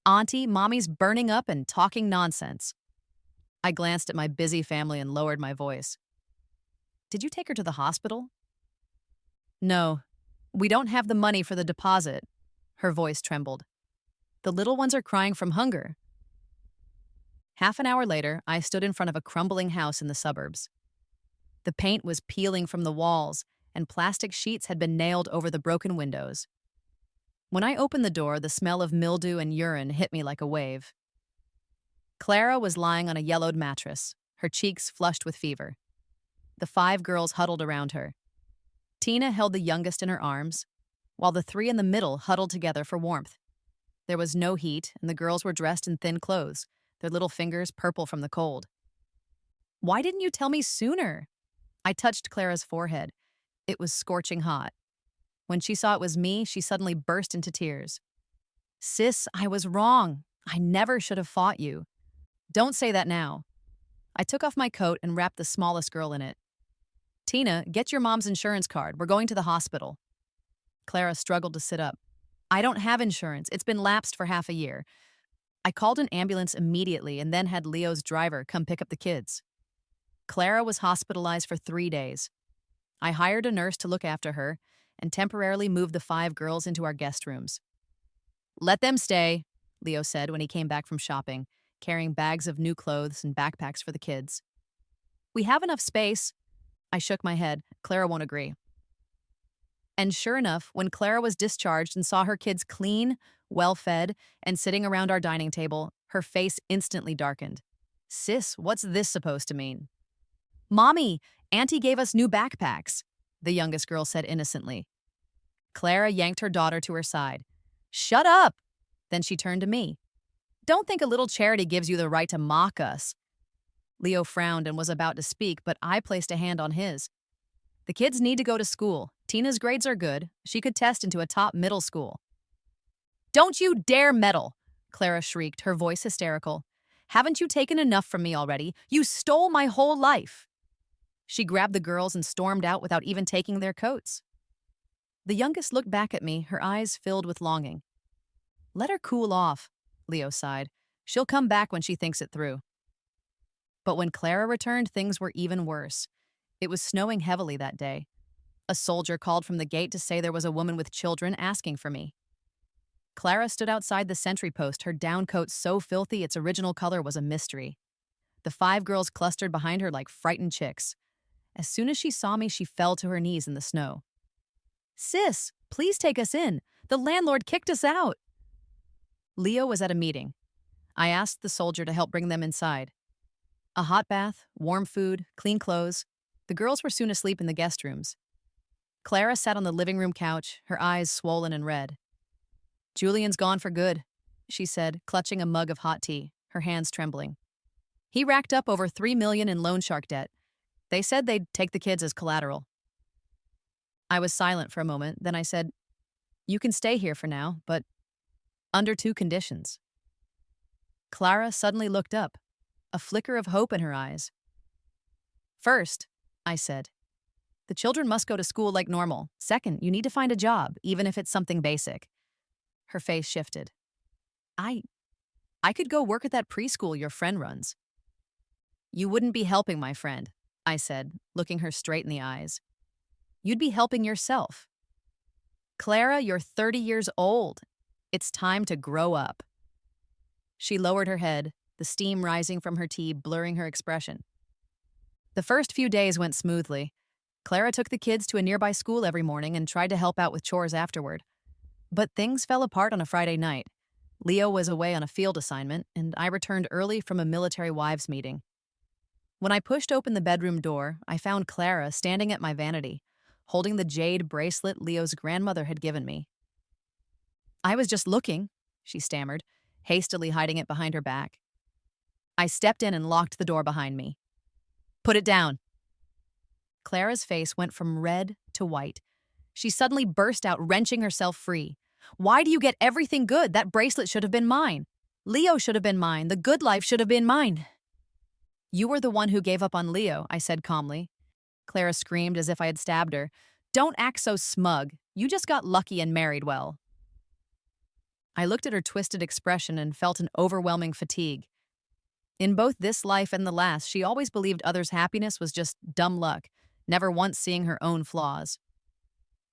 "Auntie, Mommy's burning up and talking nonsense." I glanced at my busy family and lowered my voice. "Did you take her to the hospital?" "No, we don't have the money for the deposit." Her voice trembled. "The little ones are crying from hunger." Half an hour later, I stood in front of a crumbling house in the suburbs. The paint was peeling from the walls, and plastic sheets had been nailed over the broken windows. When I opened the door, the smell of mildew and urine hit me like a wave. Clara was lying on a yellowed mattress, her cheeks flushed with fever. The 5 girls huddled around her. Tina held the youngest in her arms, while the 3 in the middle huddled together for warmth. There was no heat, and the girls were dressed in thin clothes, their little fingers purple from the cold. "Why didn't you tell me sooner?" I touched Clara's forehead. It was scorching hot. When she saw it was me, she suddenly burst into tears. "Sis, I was wrong. I never should have fought you." "Don't say that now." I took off my coat and wrapped the smallest girl in it. "Tina, get your mom's insurance card. We're going to the hospital." Clara struggled to sit up. "I don't have insurance. It's been lapsed for half a year." I called an ambulance immediately and then had Leo's driver come pick up the kids. Clara was hospitalized for 3 days. I hired a nurse to look after her and temporarily moved the 5 girls into our guest rooms. "Let them stay," Leo said when he came back from shopping, carrying bags of new clothes and backpacks for the kids. "We have enough space." I shook my head. "Clara won't agree." And sure enough, when Clara was discharged and saw her kids clean, well-fed, and sitting around our dining table, her face instantly darkened. "Sis, what's this supposed to mean?" "Mommy, Auntie gave us new backpacks," the youngest girl said innocently. Clara yanked her daughter to her side. "Shut up!" Then she turned to me. "Don't think a little charity gives you the right to mock us." Leo frowned and was about to speak, but I placed a hand on his. "The kids need to go to school. Tina's grades are good. She could test into a top middle school." "Don't you dare meddle!" Clara shrieked, her voice hysterical. "Haven't you taken enough from me already? You stole my whole life." She grabbed the girls and stormed out without even taking their coats. The youngest looked back at me, her eyes filled with longing. "Let her cool off," Leo sighed. "She'll come back when she thinks it through." But when Clara returned, things were even worse. It was snowing heavily that day. A soldier called from the gate to say there was a woman with children asking for me. Clara stood outside the sentry post, her down coat so filthy its original color was a mystery. The 5 girls clustered behind her like frightened chicks. As soon as she saw me, she fell to her knees in the snow. "Sis, please take us in. The landlord kicked us out." Leo was at a meeting. I asked the soldier to help bring them inside. A hot bath, warm food, clean clothes. The girls were soon asleep in the guest rooms. Clara sat on the living room couch, her eyes swollen and red. "Julian's gone for good," she said, clutching a mug of hot tea, her hands trembling. "He racked up over $3 million in loan shark debt. They said they'd take the kids as collateral." I was silent for a moment, then I said, "You can stay here for now, but under two conditions." Clara suddenly looked up, a flicker of hope in her eyes. "First," I said, "the children must go to school like normal. Second, you need to find a job, even if it's something basic." Her face shifted. I I could go work at that preschool your friend runs." "You wouldn't be helping my friend," I said, looking her straight in the eyes. "You'd be helping yourself. Clara, you're 30 years old. It's time to grow up." She lowered her head, the steam rising from her tea blurring her expression. The first few days went smoothly. Clara took the kids to a nearby school every morning and tried to help out with chores afterward. But things fell apart on a Friday night. Leo was away on a field assignment, and I returned early from a military wives meeting. When I pushed open the bedroom door, I found Clara standing at my vanity, holding the jade bracelet Leo's grandmother had given me. "I was just looking," she stammered, hastily hiding it behind her back. I stepped in and locked the door behind me. "Put it down." Clara's face went from red to white. She suddenly burst out, wrenching herself free. "Why do you get everything good? That bracelet should have been mine. Leo should have been mine. The good life should have been mine." "You were the one who gave up on Leo," I said calmly. Clara screamed as if I had stabbed her. "Don't act so smug. You just got lucky and married well." I looked at her twisted expression and felt an overwhelming fatigue. In both this life and the last, she always believed others' happiness was just dumb luck, never once seeing her own flaws.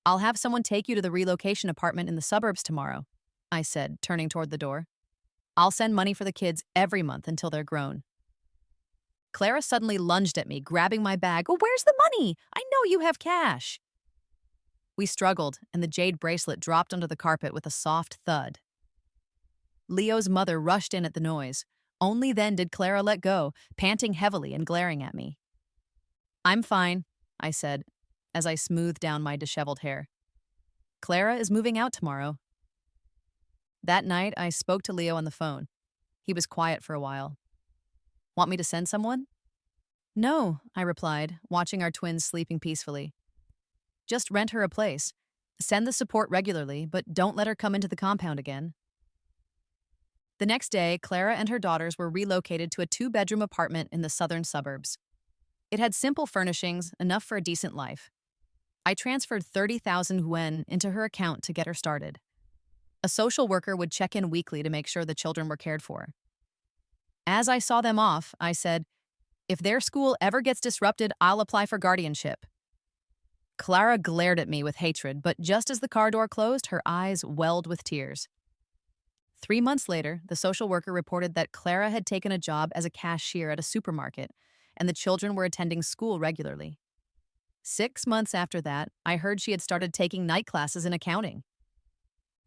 "I'll have someone take you to the relocation apartment in the suburbs tomorrow," I said, turning toward the door. "I'll send money for the kids every month until they're grown." Clara suddenly lunged at me, grabbing my bag. "Oh, where's the money? I know you have cash." We struggled, and the jade bracelet dropped onto the carpet with a soft thud. Leo's mother rushed in at the noise. Only then did Clara let go, panting heavily and glaring at me. "I'm fine," I said, as I smoothed down my disheveled hair. "Clara is moving out tomorrow." That night, I spoke to Leo on the phone. He was quiet for a while. "Want me to send someone?" "No," I replied, watching our twins sleeping peacefully. "Just rent her a place. Send the support regularly, but don't let her come into the compound again." The next day, Clara and her daughters were relocated to a 2-bedroom apartment in the southern suburbs. It had simple furnishings, enough for a decent life. I transferred 30,000 yuan into her account to get her started. A social worker would check in weekly to make sure the children were cared for. As I saw them off, I said, "If their school ever gets disrupted, I'll apply for guardianship." Clara glared at me with hatred, but just as the car door closed, her eyes welled with tears. 3 months later, the social worker reported that Clara had taken a job as a cashier at a supermarket, and the children were attending school regularly. 6 months after that, I heard she had started taking night classes in accounting.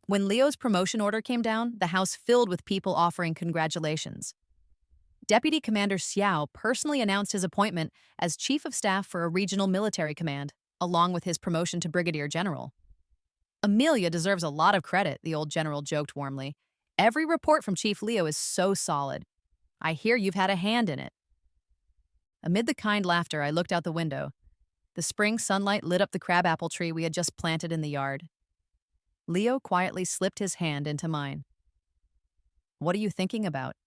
When Leo's promotion order came down, the house filled with people offering congratulations. Deputy Commander Xiao personally announced his appointment as Chief of Staff for a regional military command, along with his promotion to Brigadier General. "Amelia deserves a lot of credit," the old general joked warmly. "Every report from Chief Leo is so solid. I hear you've had a hand in it." Amid the kind laughter, I looked out the window. The spring sunlight lit up the crabapple tree we had just planted in the yard. Leo quietly slipped his hand into mine. "What are you thinking about?"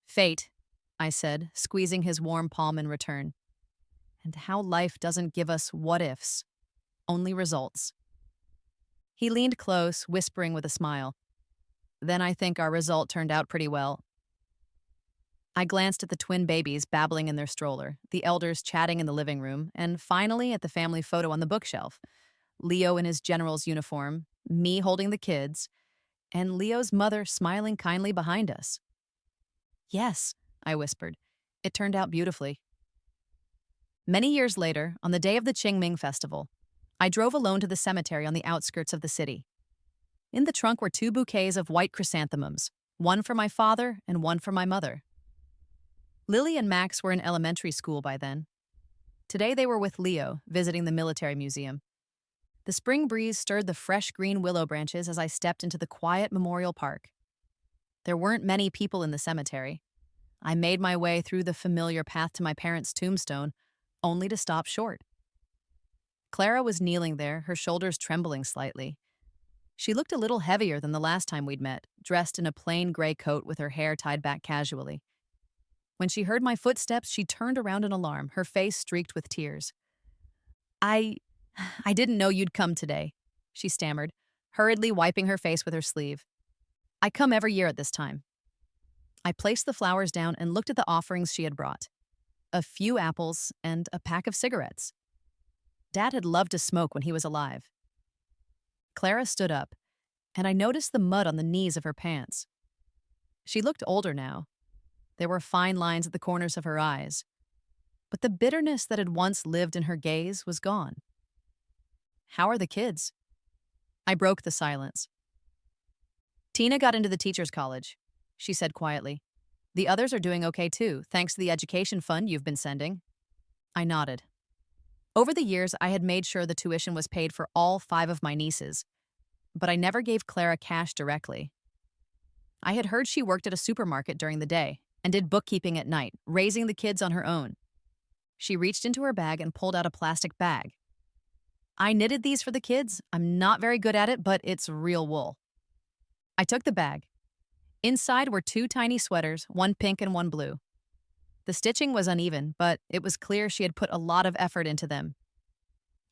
"Fate," I said, squeezing his warm palm in return. "And how life doesn't give us what-ifs, only results." He leaned close, whispering with a smile. "Then I think our result turned out pretty well." I glanced at the twin babies babbling in their stroller, the elders chatting in the living room, and finally at the family photo on the bookshelf. Leo in his general's uniform, me holding the kids, and Leo's mother smiling kindly behind us. "Yes," I whispered. "It turned out beautifully." Many years later, on the day of the Qingming festival, I drove alone to the cemetery on the outskirts of the city. In the trunk were 2 bouquets of white chrysanthemums, one for my father and one for my mother. Lily and Max were in elementary school by then. Today they were with Leo, visiting the military museum. The spring breeze stirred the fresh green willow branches as I stepped into the quiet memorial park. There weren't many people in the cemetery. I made my way through the familiar path to my parents' tombstone, only to stop short. Clara was kneeling there, her shoulders trembling slightly. She looked a little heavier than the last time we'd met, dressed in a plain gray coat with her hair tied back casually. When she heard my footsteps, she turned around in alarm, her face streaked with tears. I I didn't know you'd come today, she stammered, hurriedly wiping her face with her sleeve. I come every year at this time. I placed the flowers down and looked at the offerings she had brought. A few apples and a pack of cigarettes. Dad had loved to smoke when he was alive. Clara stood up, and I noticed the mud on the knees of her pants. She looked older now. There were fine lines at the corners of her eyes, but the bitterness that had once lived in her gaze was gone. How are the kids? I broke the silence. Tina got into the teacher's college, she said quietly. The others are doing okay too, thanks to the education fund you've been sending. I nodded. Over the years, I had made sure the tuition was paid for all 5 of my nieces, but I never gave Clara cash directly. I had heard she worked at a supermarket during the day and did bookkeeping at night, raising the kids on her own. She reached into her bag and pulled out a plastic bag. I knitted these for the kids. I'm not very good at it, but it's real wool. I took the bag. Inside were 2 tiny sweaters, one pink and one blue. The stitching was uneven, but it was clear she had put a lot of effort into them.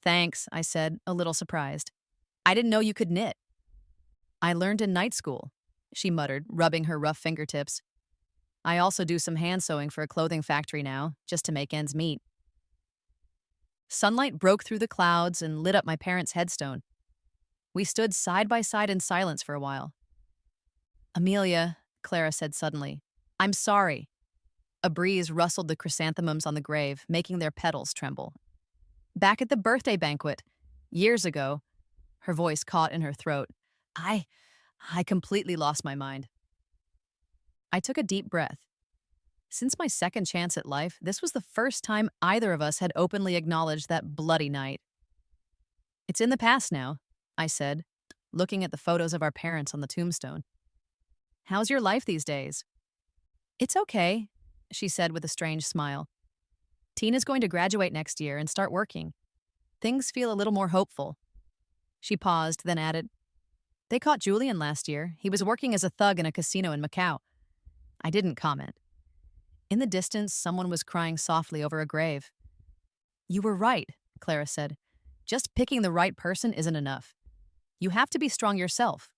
Thanks, I said, a little surprised. I didn't know you could knit. I learned in night school, she muttered, rubbing her rough fingertips. I also do some hand sewing for a clothing factory now, just to make ends meet. Sunlight broke through the clouds and lit up my parents' headstone. We stood side by side in silence for a while. Amelia, Clara said suddenly, I'm sorry. A breeze rustled the chrysanthemums on the grave, making their petals tremble. Back at the birthday banquet, years ago, her voice caught in her throat. I completely lost my mind. I took a deep breath. Since my second chance at life, this was the first time either of us had openly acknowledged that bloody night. It's in the past now, I said, looking at the photos of our parents on the tombstone. How's your life these days? It's okay, she said with a strange smile. Tina's going to graduate next year and start working. Things feel a little more hopeful. She paused, then added, They caught Julian last year. He was working as a thug in a casino in Macau. I didn't comment. In the distance, someone was crying softly over a grave. You were right, Clara said. Just picking the right person isn't enough. You have to be strong yourself.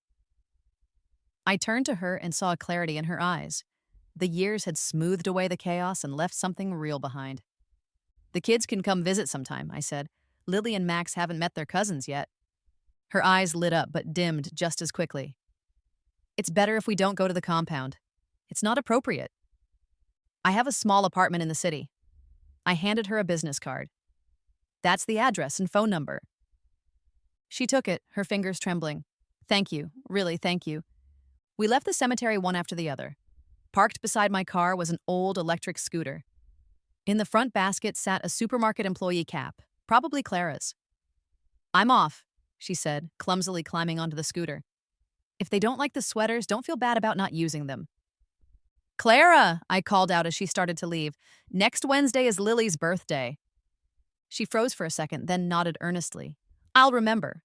I turned to her and saw a clarity in her eyes. The years had smoothed away the chaos and left something real behind. The kids can come visit sometime, I said. Lily and Max haven't met their cousins yet. Her eyes lit up but dimmed just as quickly. It's better if we don't go to the compound. It's not appropriate. I have a small apartment in the city. I handed her a business card. That's the address and phone number. She took it, her fingers trembling. Thank you, really thank you. We left the cemetery one after the other. Parked beside my car was an old electric scooter. In the front basket sat a supermarket employee cap, probably Clara's. I'm off, she said, clumsily climbing onto the scooter. If they don't like the sweaters, don't feel bad about not using them. Clara, I called out as she started to leave. Next Wednesday is Lily's birthday. She froze for a second, then nodded earnestly. I'll remember.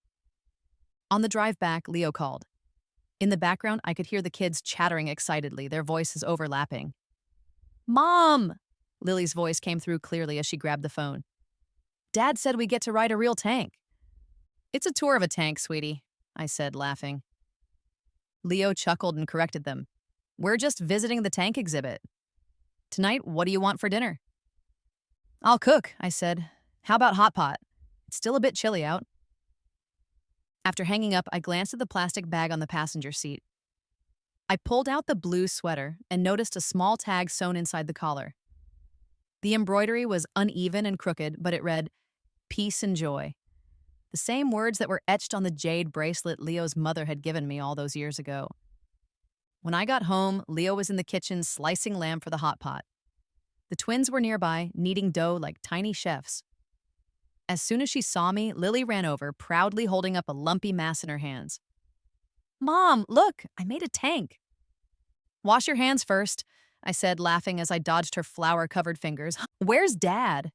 On the drive back, Leo called. In the background, I could hear the kids chattering excitedly, their voices overlapping. Mom! Lily's voice came through clearly as she grabbed the phone. Dad said we get to ride a real tank. It's a tour of a tank, sweetie, I said, laughing. Leo chuckled and corrected them. We're just visiting the tank exhibit. Tonight, what do you want for dinner? I'll cook, I said. How about hot pot? It's still a bit chilly out. After hanging up, I glanced at the plastic bag on the passenger seat. I pulled out the blue sweater and noticed a small tag sewn inside the collar. The embroidery was uneven and crooked, but it read, Peace and Joy. The same words that were etched on the jade bracelet Leo's mother had given me all those years ago. When I got home, Leo was in the kitchen slicing lamb for the hot pot. The twins were nearby, kneading dough like tiny chefs. As soon as she saw me, Lily ran over, proudly holding up a lumpy mass in her hands. Mom, look, I made a tank. Wash your hands first, I said, laughing as I dodged her flour-covered fingers. Where's Dad?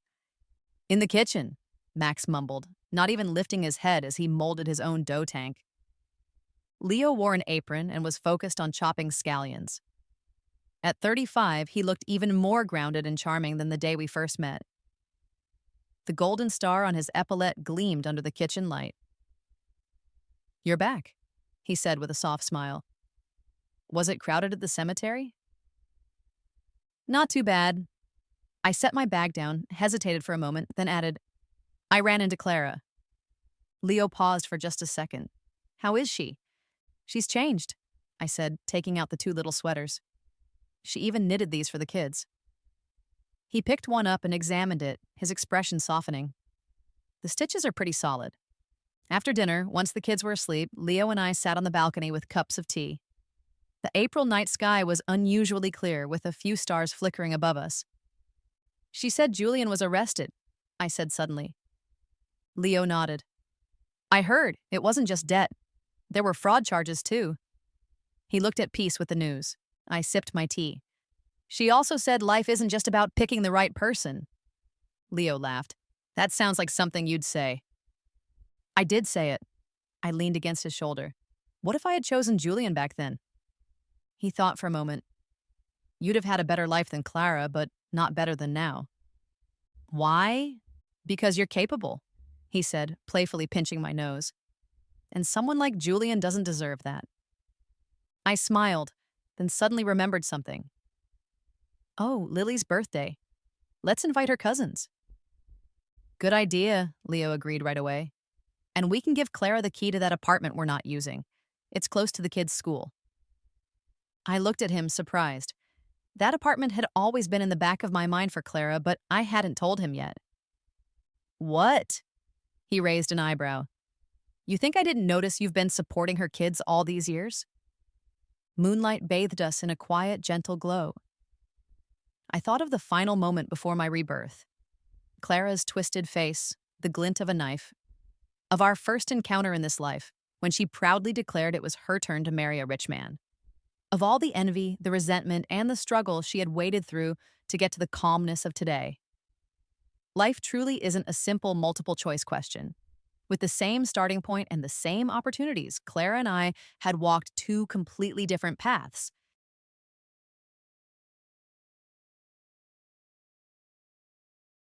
In the kitchen, Max mumbled, not even lifting his head as he molded his own dough tank. Leo wore an apron and was focused on chopping scallions. At 35, he looked even more grounded and charming than the day we first met. The golden star on his epaulette gleamed under the kitchen light. You're back, he said with a soft smile. Was it crowded at the cemetery? Not too bad. I set my bag down, hesitated for a moment, then added, I ran into Clara. Leo paused for just a second. How is she? She's changed, I said, taking out the 2 little sweaters. She even knitted these for the kids. He picked one up and examined it, his expression softening. The stitches are pretty solid. After dinner, once the kids were asleep, Leo and I sat on the balcony with cups of tea. The April night sky was unusually clear, with a few stars flickering above us. She said Julian was arrested, I said suddenly. Leo nodded. I heard. It wasn't just debt. There were fraud charges, too. He looked at peace with the news. I sipped my tea. She also said life isn't just about picking the right person. Leo laughed. That sounds like something you'd say. I did say it. I leaned against his shoulder. What if I had chosen Julian back then? He thought for a moment. You'd have had a better life than Clara, but not better than now. Why? Because you're capable, he said, playfully pinching my nose. And someone like Julian doesn't deserve that. I smiled, then suddenly remembered something. Oh, Lily's birthday. Let's invite her cousins. Good idea, Leo agreed right away. And we can give Clara the key to that apartment we're not using. It's close to the kids' school. I looked at him, surprised. That apartment had always been in the back of my mind for Clara, but I hadn't told him yet. What? He raised an eyebrow. You think I didn't notice you've been supporting her kids all these years? Moonlight bathed us in a quiet, gentle glow. I thought of the final moment before my rebirth. Clara's twisted face, the glint of a knife. Of our first encounter in this life, when she proudly declared it was her turn to marry a rich man. Of all the envy, the resentment, and the struggle she had waded through to get to the calmness of today. Life truly isn't a simple multiple-choice question. With the same starting point and the same opportunities, Clara and I had walked 2 completely different paths,